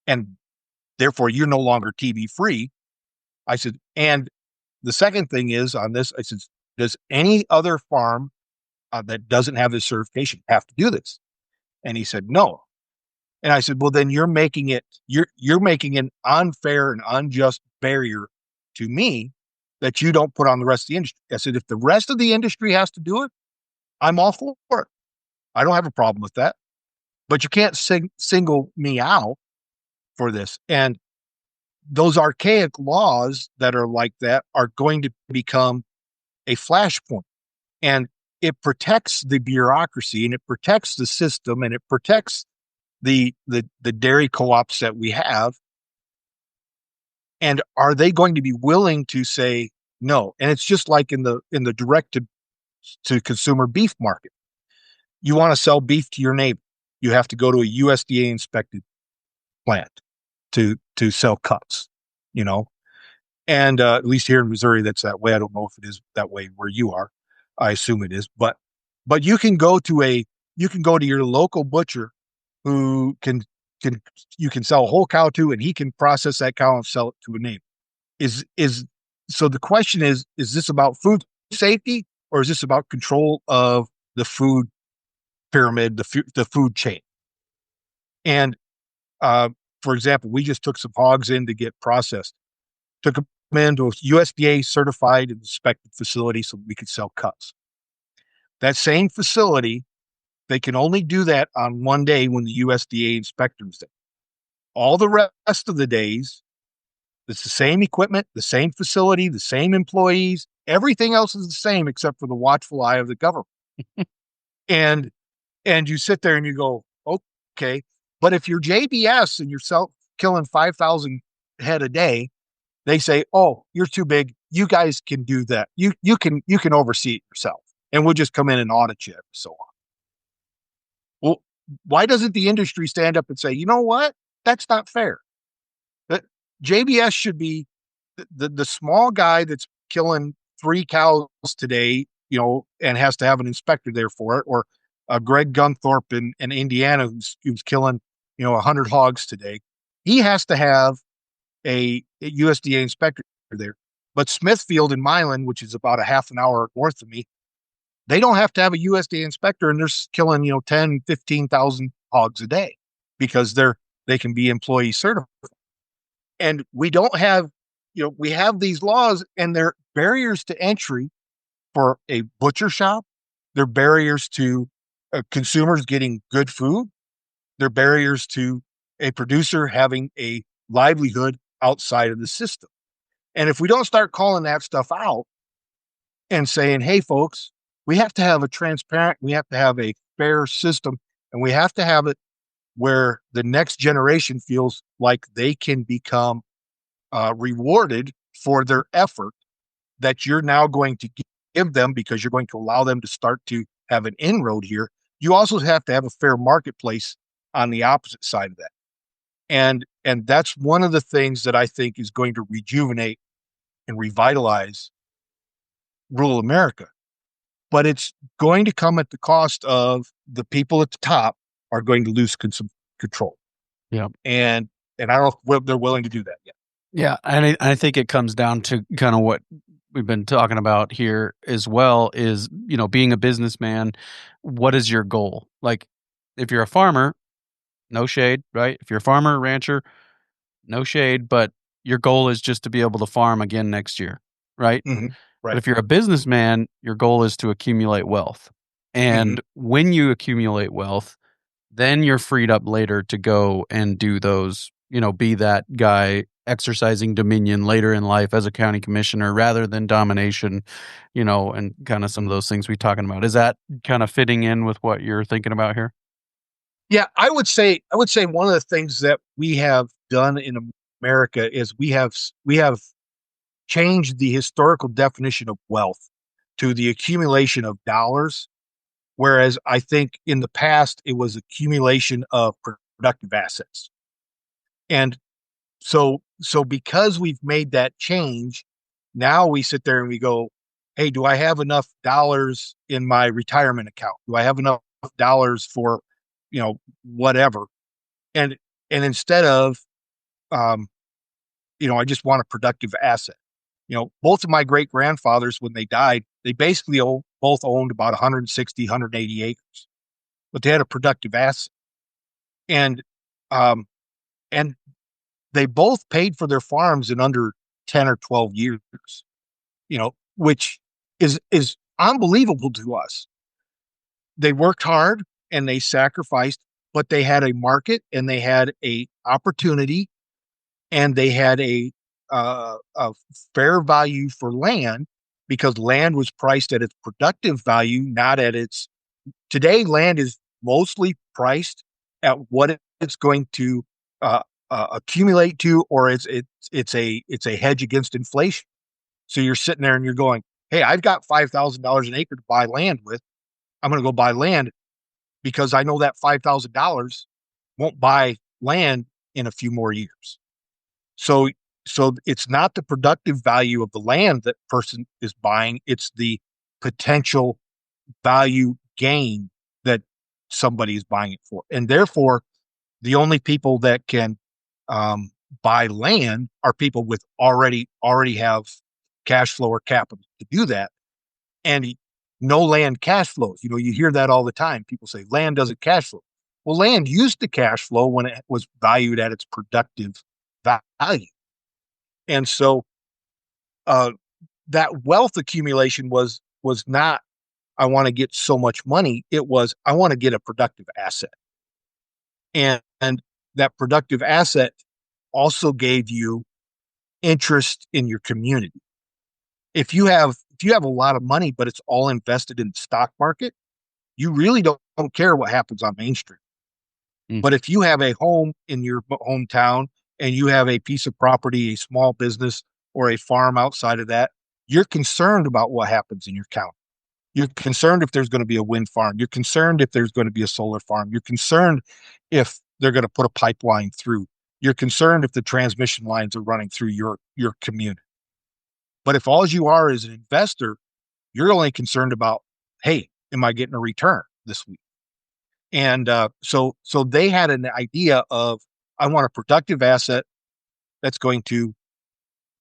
and therefore you're no longer TB-free? I said, and the second thing is on this, I said, does any other farm that doesn't have this certification have to do this? And he said, no. And I said, well, then you're making an unfair and unjust barrier to me that you don't put on the rest of the industry. I said, if the rest of the industry has to do it, I'm all for it. I don't have a problem with that. But you can't single me out for this. And those archaic laws that are like that are going to become a flashpoint, and it protects the bureaucracy, and it protects the system, and it protects the dairy co-ops that we have. And are they going to be willing to say no? And it's just like in the direct to consumer beef market. You want to sell beef to your neighbor, you have to go to a USDA inspected plant to sell cuts, And at least here in Missouri, that's that way. I don't know if it is that way where you are. I assume it is, but you can go to your local butcher who can you can sell a whole cow to, and he can process that cow and sell it to a neighbor. Is So the question is this about food safety, or is this about control of the food pyramid, the food chain? And for example, we just took some hogs in to get processed, took them into a USDA certified and inspected facility so we could sell cuts. That same facility, they can only do that on one day when the USDA inspector's there. All the rest of the days, it's the same equipment, the same facility, the same employees. Everything else is the same except for the watchful eye of the government. and you sit there and you go, okay. But if you're JBS and you're killing 5,000 head a day, they say, oh, you're too big. You guys can do that. You can oversee it yourself, and we'll just come in and audit you and so on. Well, why doesn't the industry stand up and say, you know what? That's not fair. That JBS should be the small guy that's killing 3 cows today, and has to have an inspector there for it, or Greg Gunthorpe in Indiana who's killing 100 hogs today. He has to have a USDA inspector there. But Smithfield in Milan, which is about a half an hour north of me, they don't have to have a USDA inspector, and they're killing 10, 15,000 hogs a day because they can be employee certified. And we don't have, we have these laws, and they're barriers to entry for a butcher shop. They're barriers to consumers getting good food. They're barriers to a producer having a livelihood outside of the system. And if we don't start calling that stuff out and saying, hey, folks, we have to have a transparent, we have to have a fair system, and we have to have it where the next generation feels like they can become rewarded for their effort that you're now going to give them, because you're going to allow them to start to have an inroad here. You also have to have a fair marketplace on the opposite side of that. And that's one of the things that I think is going to rejuvenate and revitalize rural America. But it's going to come at the cost of the people at the top are going to lose control. Yeah. And I don't know if they're willing to do that yet. Yeah. And I think it comes down to kind of what we've been talking about here as well is, being a businessman, what is your goal? Like, if you're a farmer, no shade, right? If you're a farmer, rancher, no shade, but your goal is just to be able to farm again next year, right? Mm-hmm. Right. But if you're a businessman, your goal is to accumulate wealth. And when you accumulate wealth, then you're freed up later to go and do those, be that guy exercising dominion later in life as a county commissioner rather than domination, and kind of some of those things we're talking about. Is that kind of fitting in with what you're thinking about here? Yeah, I would say one of the things that we have done in America is we have changed the historical definition of wealth to the accumulation of dollars, whereas I think in the past it was accumulation of productive assets. And so because we've made that change, now we sit there and we go, hey, do I have enough dollars in my retirement account? Do I have enough dollars for whatever? And instead of I just want a productive asset. Both of my great grandfathers, when they died, they basically both owned about 160, 180 acres, but they had a productive asset. And they both paid for their farms in under 10 or 12 years, which is unbelievable to us. They worked hard and they sacrificed, but they had a market and they had a opportunity and they had a fair value for land, because land was priced at its productive value, not at its. Today, land is mostly priced at what it's going to accumulate to, or it's a hedge against inflation. So you're sitting there and you're going, hey, I've got $5,000 an acre to buy land with. I'm going to go buy land because I know that $5,000 won't buy land in a few more years. So so it's not the productive value of the land that person is buying, it's the potential value gain that somebody is buying it for. And therefore, the only people that can buy land are people with already have cash flow or capital to do that. And no land cash flows. You hear that all the time. People say land doesn't cash flow. Well, land used to cash flow when it was valued at its productive value. And so that wealth accumulation was not, I want to get so much money. It was, I want to get a productive asset. And that productive asset also gave you interest in your community. If you have a lot of money, but it's all invested in the stock market, you really don't care what happens on Main Street. But if you have a home in your hometown and you have a piece of property, a small business, or a farm outside of that, you're concerned about what happens in your county. You're concerned if there's going to be a wind farm. You're concerned if there's going to be a solar farm. You're concerned if they're going to put a pipeline through. You're concerned if the transmission lines are running through your community. But if all you are is an investor, you're only concerned about, hey, am I getting a return this week? And so they had an idea of, I want a productive asset that's going to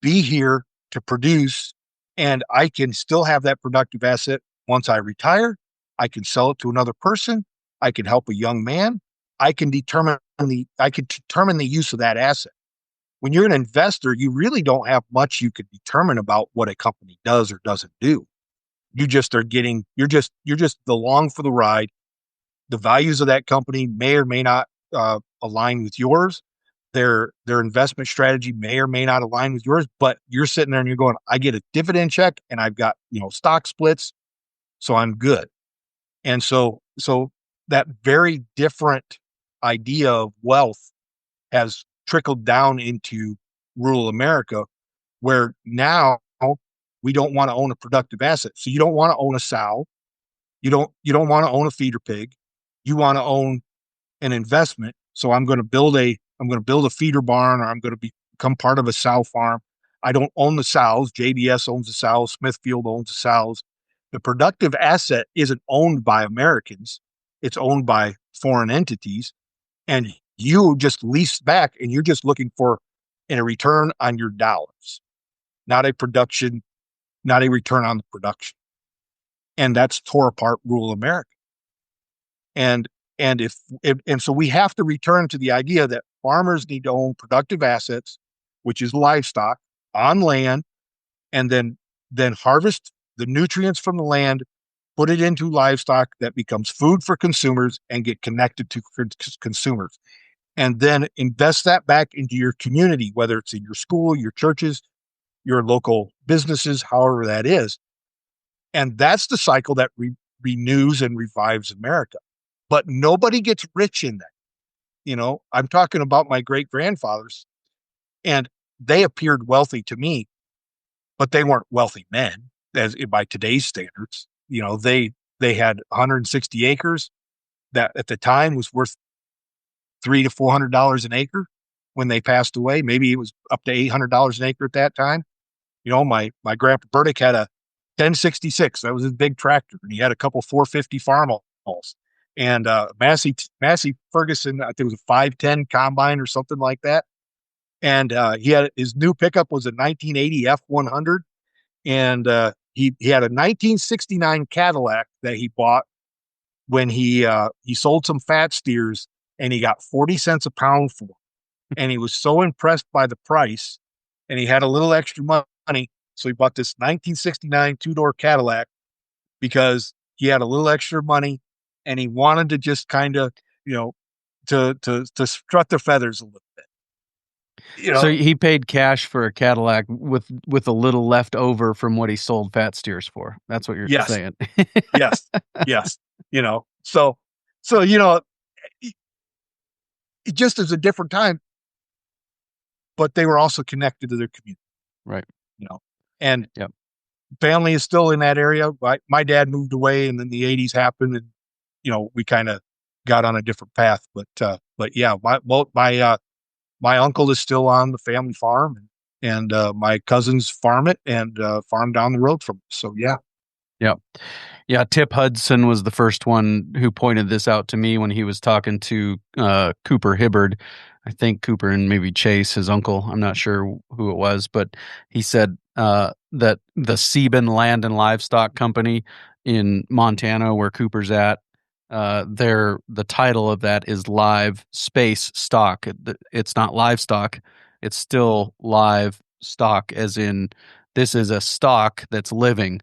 be here to produce, and I can still have that productive asset once I retire. I can sell it to another person. I can help a young man. I can determine the use of that asset. When you're an investor, you really don't have much you could determine about what a company does or doesn't do. You just are getting, you're just along for the ride. The values of that company may or may not align with yours. Their investment strategy may or may not align with yours, but you're sitting there and you're going, I get a dividend check and I've got, stock splits, so I'm good. And so that very different idea of wealth has trickled down into rural America, where now we don't want to own a productive asset. So you don't want to own a sow. You don't want to own a feeder pig. You want to own an investment. So I'm going to build a feeder barn, or I'm going to become part of a sow farm. I don't own the sows. JBS owns the sows. Smithfield owns the sows. The productive asset isn't owned by Americans. It's owned by foreign entities. And you just lease back, and you're just looking for a return on your dollars, not a return on the production. And that's tore apart rural America. And so we have to return to the idea that farmers need to own productive assets, which is livestock, on land, and then harvest the nutrients from the land, put it into livestock that becomes food for consumers, and get connected to consumers. And then invest that back into your community, whether it's in your school, your churches, your local businesses, however that is. And that's the cycle that renews and revives America. But nobody gets rich in that. I'm talking about my great-grandfathers, and they appeared wealthy to me, but they weren't wealthy men by today's standards. They had 160 acres that at the time was worth $300 to $400 an acre. When they passed away, maybe it was up to $800 an acre at that time. My grandpa Burdick had a 1066. That was his big tractor, and he had a couple 450 farmhauls. And Massey Ferguson, I think it was a 510 combine or something like that. And he had his new pickup was a 1980 F100, and he had a 1969 Cadillac that he bought when he sold some fat steers, and he got 40 cents a pound for them. And he was so impressed by the price, and he had a little extra money, so he bought this 1969 two-door Cadillac because he had a little extra money. And he wanted to just kind of, to strut the feathers a little bit. So he paid cash for a Cadillac with a little left over from what he sold fat steers for. That's what you're saying. Yes. So it just is a different time, but they were also connected to their community. Right. And family is still in that area. My dad moved away, and then the 80s happened, and we kind of got on a different path, but yeah, my uncle is still on the family farm, And my cousins farm it and farm down the road from it. So yeah. Yeah. Yeah, Tip Hudson was the first one who pointed this out to me when he was talking to Cooper Hibbard. I think Cooper and maybe Chase, his uncle. I'm not sure who it was, but he said that the Sieben Land and Livestock Company in Montana, where Cooper's at, the title of that is live space stock. It's not livestock; it's still live stock, as in this is a stock that's living.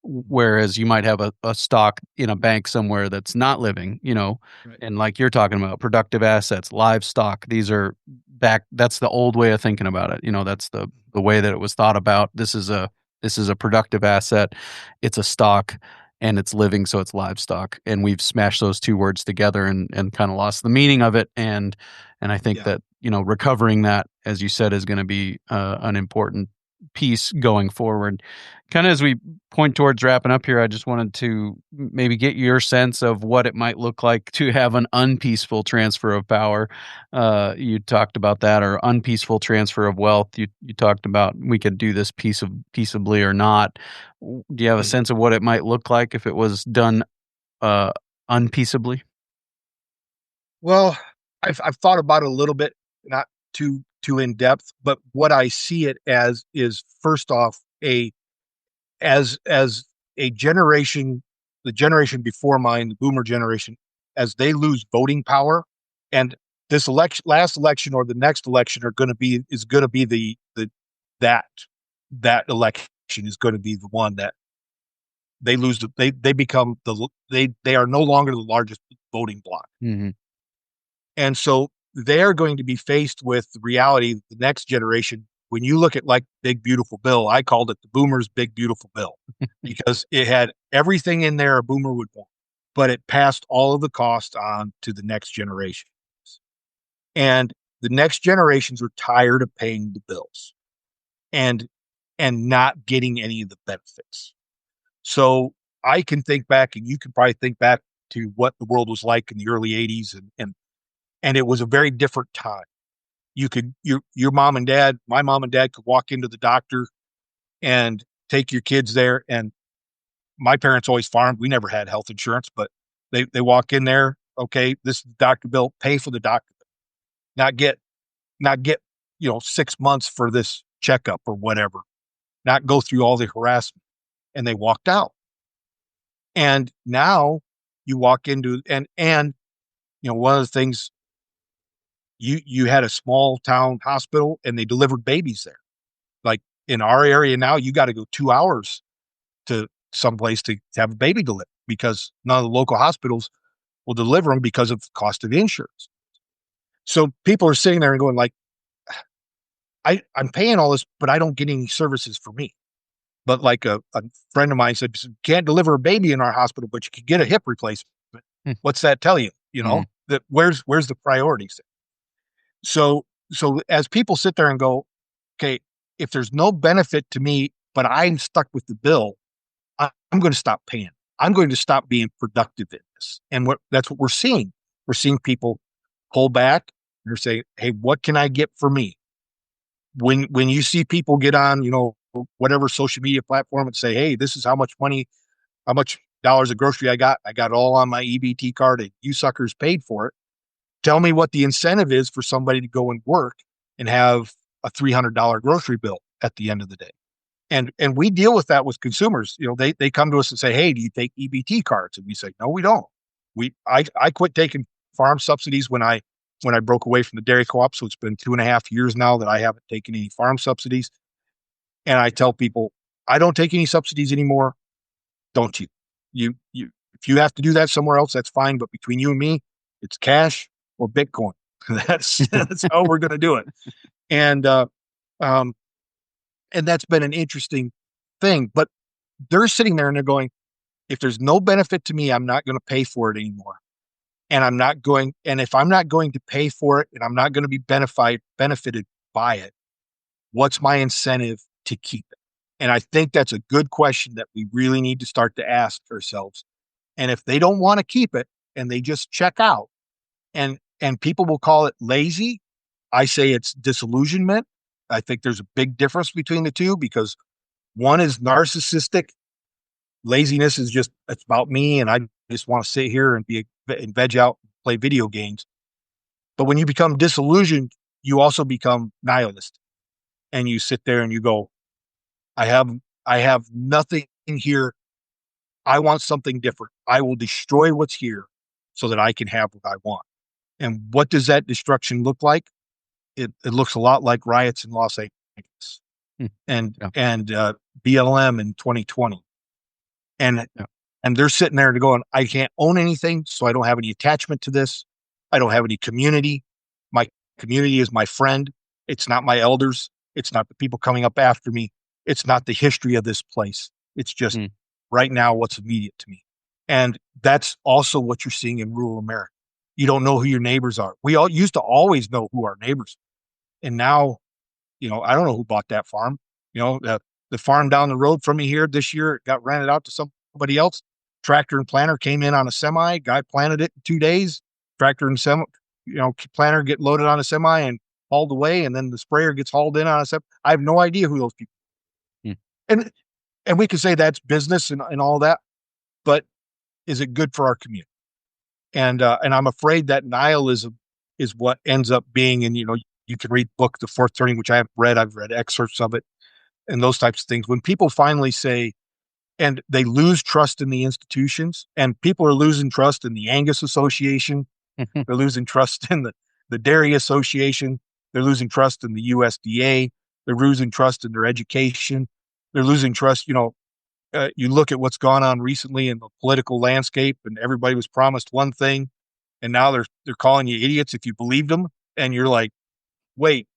Whereas you might have a stock in a bank somewhere that's not living, Right. and like you're talking about productive assets, livestock, these are that's the old way of thinking about it. That's the way that it was thought about. This is a productive asset. It's a stock and it's living, so it's livestock. And we've smashed those two words together and kind of lost the meaning of it. And I think that, recovering that, as you said, is going to be an important piece going forward. Kind of as we point towards wrapping up here, I just wanted to maybe get your sense of what it might look like to have an unpeaceful transfer of power. You talked about that, or unpeaceful transfer of wealth. You talked about we could do this peaceably or not. Do you have a sense of what it might look like if it was done unpeaceably? Well, I've thought about it a little bit, not too in depth, but what I see it as is, first off, as a generation, the generation before mine, the boomer generation, as they lose voting power, and this last election or the next election is going to be that election is going to be the one that they lose. They become they are no longer the largest voting bloc. Mm-hmm. And so they're going to be faced with the reality, the next generation. When you look at like Big Beautiful Bill, I called it the Boomer's Big Beautiful Bill because it had everything in there a boomer would want, but it passed all of the cost on to the next generation. And the next generations are tired of paying the bills and not getting any of the benefits. So I can think back, and you can probably think back to what the world was like in the early 80s, and it was a very different time. You could your mom and dad, my mom and dad could walk into the doctor and take your kids there. And my parents always farmed. We never had health insurance, but they walk in there. Okay, this is the doctor bill. Pay for the doctor bill. Not get 6 months for this checkup or whatever. Not go through all the harassment. And they walked out. And now you walk into and one of the things, you had a small town hospital and they delivered babies there. Like in our area now, you got to go 2 hours to someplace to have a baby delivered because none of the local hospitals will deliver them because of the cost of insurance. So people are sitting there and going like, I'm paying all this, but I don't get any services for me. But like a friend of mine said, can't deliver a baby in our hospital, but you can get a hip replacement. What's that tell you? That where's the priorities? So as people sit there and go, okay, if there's no benefit to me, but I'm stuck with the bill, I'm going to stop paying. I'm going to stop being productive in this. And that's what we're seeing. We're seeing people pull back. They're saying, hey, what can I get for me? When you see people get on, whatever social media platform and say, hey, this is how much dollars of grocery I got it all on my EBT card and you suckers paid for it. Tell me what the incentive is for somebody to go and work and have a $300 grocery bill at the end of the day. And we deal with that with consumers. They come to us and say, hey, do you take EBT cards? And we say, no, we don't. I quit taking farm subsidies when I broke away from the dairy co-op. So it's been 2.5 years now that I haven't taken any farm subsidies. And I tell people, I don't take any subsidies anymore. Don't you? If you have to do that somewhere else, that's fine. But between you and me, it's cash or Bitcoin. That's how we're going to do it. And that's been an interesting thing. But they're sitting there and they're going, if there's no benefit to me, I'm not going to pay for it anymore. And if I'm not going to pay for it and I'm not going to be benefited by it, what's my incentive to keep it? And I think that's a good question that we really need to start to ask ourselves. And if they don't want to keep it and they just check out, and people will call it lazy, I say it's disillusionment. I think there's a big difference between the two because one is narcissistic. Laziness is just, it's about me and I just want to sit here and veg out, play video games. But when you become disillusioned, you also become nihilist and you sit there and you go, I have nothing here. I want something different. I will destroy what's here so that I can have what I want. And what does that destruction look like? It looks a lot like riots in Los Angeles and BLM in 2020. And they're sitting there going, I can't own anything, so I don't have any attachment to this. I don't have any community. My community is my friend. It's not my elders. It's not the people coming up after me. It's not the history of this place. It's just right now what's immediate to me. And that's also what you're seeing in rural America. You don't know who your neighbors are. We all used to always know who our neighbors are. And now, I don't know who bought that farm. The farm down the road from me here this year got rented out to somebody else. Tractor and planter came in on a semi. Guy planted it in 2 days. Tractor and planter get loaded on a semi and hauled away, and then the sprayer gets hauled in on a semi. I have no idea who those people are. And we could say that's business and all that, but is it good for our community? And I'm afraid that nihilism is what ends up being. And you can read the book The Fourth Turning, which I haven't read. I've read excerpts of it and those types of things. When people finally say, and they lose trust in the institutions, and people are losing trust in the Angus Association, they're losing trust in the Dairy Association, they're losing trust in the USDA, they're losing trust in their education, they're losing trust. You look at what's gone on recently in the political landscape, and everybody was promised one thing, and now they're calling you idiots if you believed them, and you're like, wait,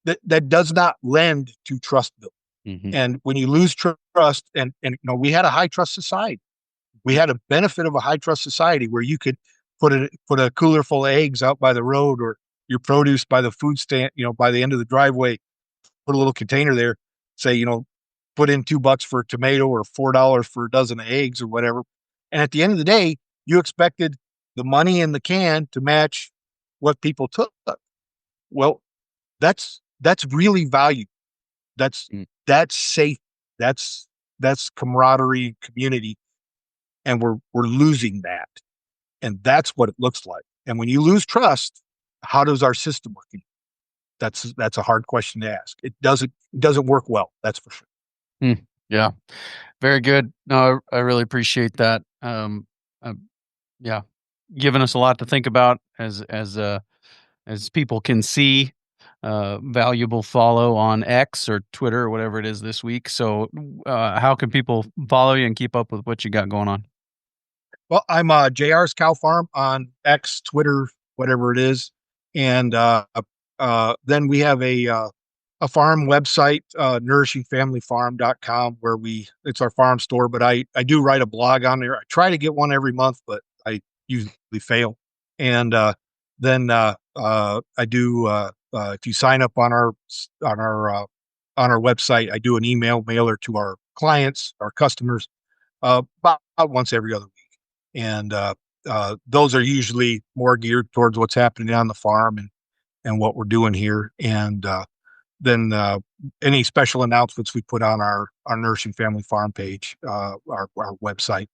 that does not lend to trust building. And when you lose trust, and we had a high trust society. We had a benefit of a high trust society where you could put a cooler full of eggs out by the road, or your produce by the food stand, by the end of the driveway, put a little container there, say, put in $2 for a tomato or $4 for a dozen of eggs or whatever. And at the end of the day, you expected the money in the can to match what people took. Well, that's really valuable. That's safe. That's camaraderie and community. And we're losing that. And that's what it looks like. And when you lose trust, how does our system work? That's a hard question to ask. It doesn't work well. That's for sure. Yeah. Very good. No, I really appreciate that. Giving us a lot to think about as people can see. Valuable follow on X or Twitter or whatever it is this week. So how can people follow you and keep up with what you got going on? Well, I'm JR's Cow Farm on X, Twitter, whatever it is. And then we have a farm website, nourishingfamilyfarm.com, where it's our farm store, but I do write a blog on there. I try to get one every month, but I usually fail. And then I do, if you sign up on our website, I do an email mailer to our clients, our customers, about once every other week. And those are usually more geared towards what's happening on the farm and what we're doing here. And then any special announcements we put on our Nourishing Family Farm page, our website,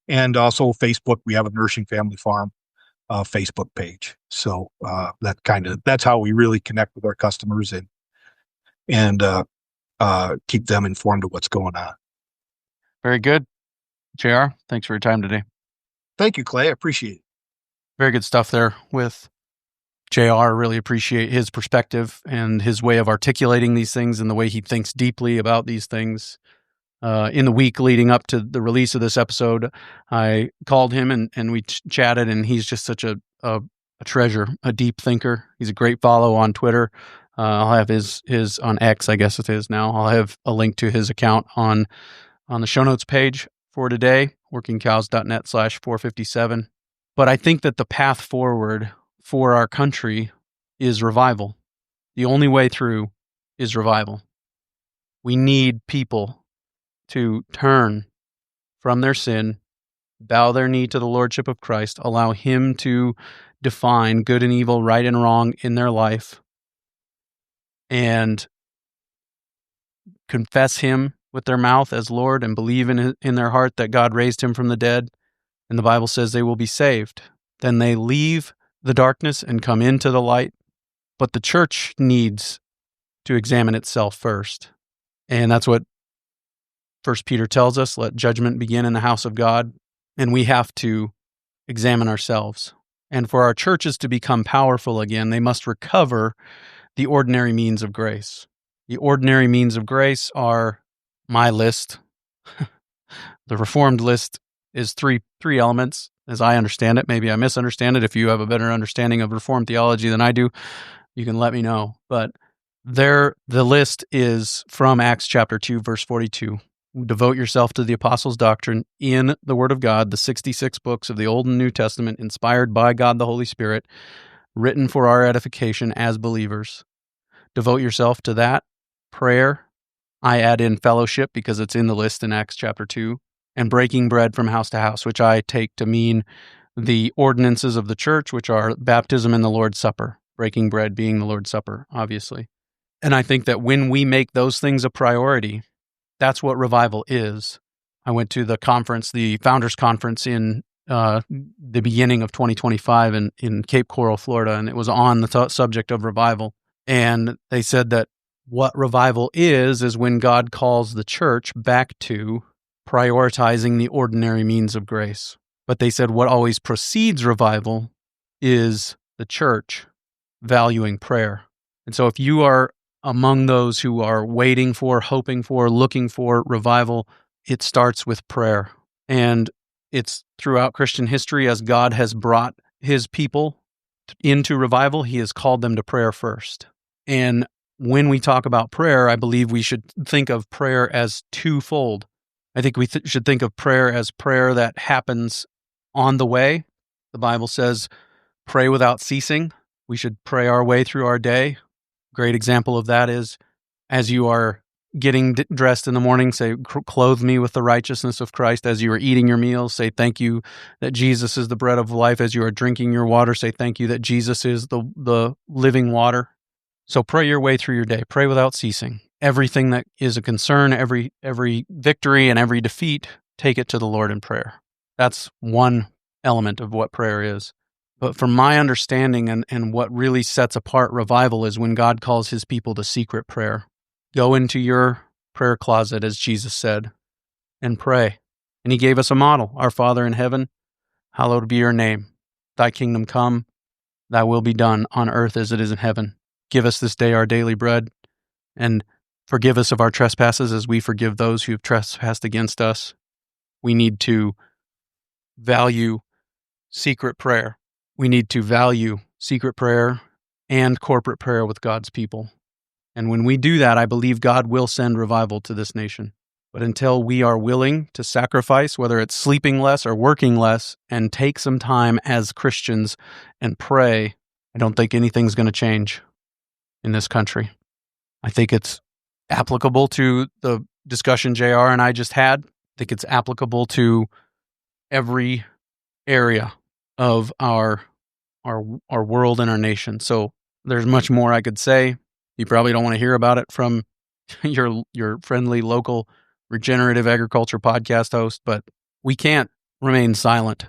and also Facebook. We have a Nourishing Family Farm Facebook page. So that's how we really connect with our customers and keep them informed of what's going on. Very good. JR, thanks for your time today. Thank you, Clay. I appreciate it. Very good stuff there with JR. Really appreciate his perspective and his way of articulating these things and the way he thinks deeply about these things. In the week leading up to the release of this episode, I called him and we chatted, and he's just such a treasure, a deep thinker. He's a great follow on Twitter. I'll have his on X, I guess it is now. I'll have a link to his account on the show notes page for today, workingcows.net/457. But I think that the path forward for our country is revival. The only way through is revival. We need people to turn from their sin, bow their knee to the Lordship of Christ, allow Him to define good and evil, right and wrong in their life, and confess him with their mouth as Lord and believe in their heart that God raised him from the dead, and the Bible says they will be saved, then they leave the darkness and come into the light. But the church needs to examine itself first. And that's what 1 Peter tells us, let judgment begin in the house of God. And we have to examine ourselves. And for our churches to become powerful again, they must recover the ordinary means of grace. The ordinary means of grace are my list. The Reformed list is three elements, as I understand it. Maybe I misunderstand it. If you have a better understanding of Reformed theology than I do, you can let me know. But the list is from Acts chapter 2, verse 42. Devote yourself to the apostles' doctrine in the Word of God, the 66 books of the Old and New Testament, inspired by God the Holy Spirit, written for our edification as believers. Devote yourself to that. Prayer. I add in fellowship because it's in the list in Acts chapter 2. And breaking bread from house to house, which I take to mean the ordinances of the church, which are baptism and the Lord's Supper. Breaking bread being the Lord's Supper, obviously. And I think that when we make those things a priority, that's what revival is. I went to the conference, the Founders Conference in the beginning of 2025 in Cape Coral, Florida, and it was on the subject of revival. And they said that what revival is when God calls the church back to prioritizing the ordinary means of grace. But they said what always precedes revival is the church valuing prayer. And so if you are among those who are waiting for, hoping for, looking for revival, it starts with prayer. And it's throughout Christian history, as God has brought his people into revival, he has called them to prayer first. And when we talk about prayer, I believe we should think of prayer as twofold. I think we should think of prayer as prayer that happens on the way. The Bible says, pray without ceasing. We should pray our way through our day. Great example of that is as you are getting dressed in the morning, say, clothe me with the righteousness of Christ. As you are eating your meals, say, thank you that Jesus is the bread of life. As you are drinking your water, say, thank you that Jesus is the living water. So pray your way through your day. Pray without ceasing. Everything that is a concern, every victory and every defeat, take it to the Lord in prayer. That's one element of what prayer is. But from my understanding and what really sets apart revival is when God calls his people to secret prayer. Go into your prayer closet, as Jesus said, and pray. And he gave us a model. Our Father in heaven, hallowed be your name. Thy kingdom come, thy will be done on earth as it is in heaven. Give us this day our daily bread, and forgive us of our trespasses as we forgive those who have trespassed against us. We need to value secret prayer. We need to value secret prayer and corporate prayer with God's people. And when we do that, I believe God will send revival to this nation. But until we are willing to sacrifice, whether it's sleeping less or working less, and take some time as Christians and pray, I don't think anything's going to change in this country. I think it's applicable to the discussion JR and I just had. I think it's applicable to every area of our world and our nation. So there's much more I could say. You probably don't want to hear about it from your friendly local regenerative agriculture podcast host, but we can't remain silent.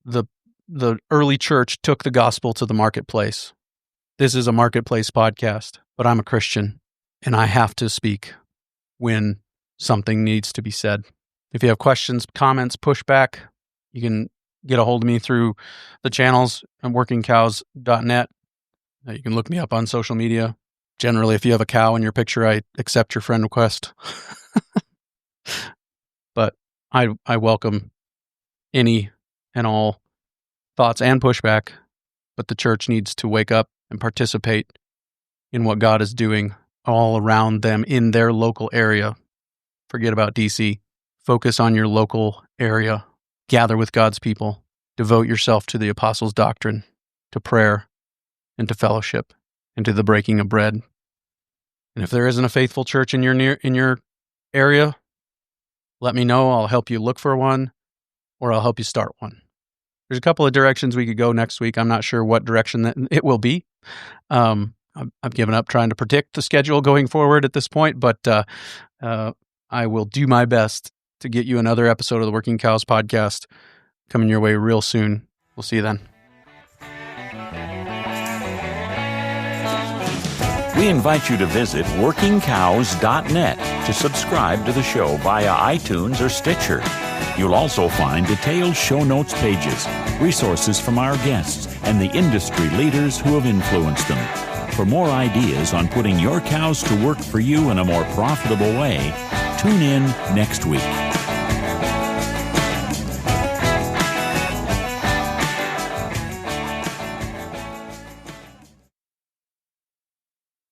The early church took the gospel to the marketplace. This is a marketplace podcast, but I'm a Christian and I have to speak when something needs to be said. If you have questions, comments, pushback, you can get a hold of me through the channels at workingcows.net. You can look me up on social media. Generally, if you have a cow in your picture, I accept your friend request. But I welcome any and all thoughts and pushback, but the church needs to wake up and participate in what God is doing all around them in their local area. Forget about DC. Focus on your local area. Gather with God's people. Devote yourself to the apostles' doctrine, to prayer, and to fellowship, and to the breaking of bread. And if there isn't a faithful church in your area, let me know. I'll help you look for one, or I'll help you start one. There's a couple of directions we could go next week. I'm not sure what direction that it will be. I'm I've given up trying to predict the schedule going forward at this point, but I will do my best to get you another episode of the Working Cows podcast coming your way real soon. We'll see you then. We invite you to visit workingcows.net to subscribe to the show via iTunes or Stitcher. You'll also find detailed show notes pages, resources from our guests, and the industry leaders who have influenced them. For more ideas on putting your cows to work for you in a more profitable way, tune in next week.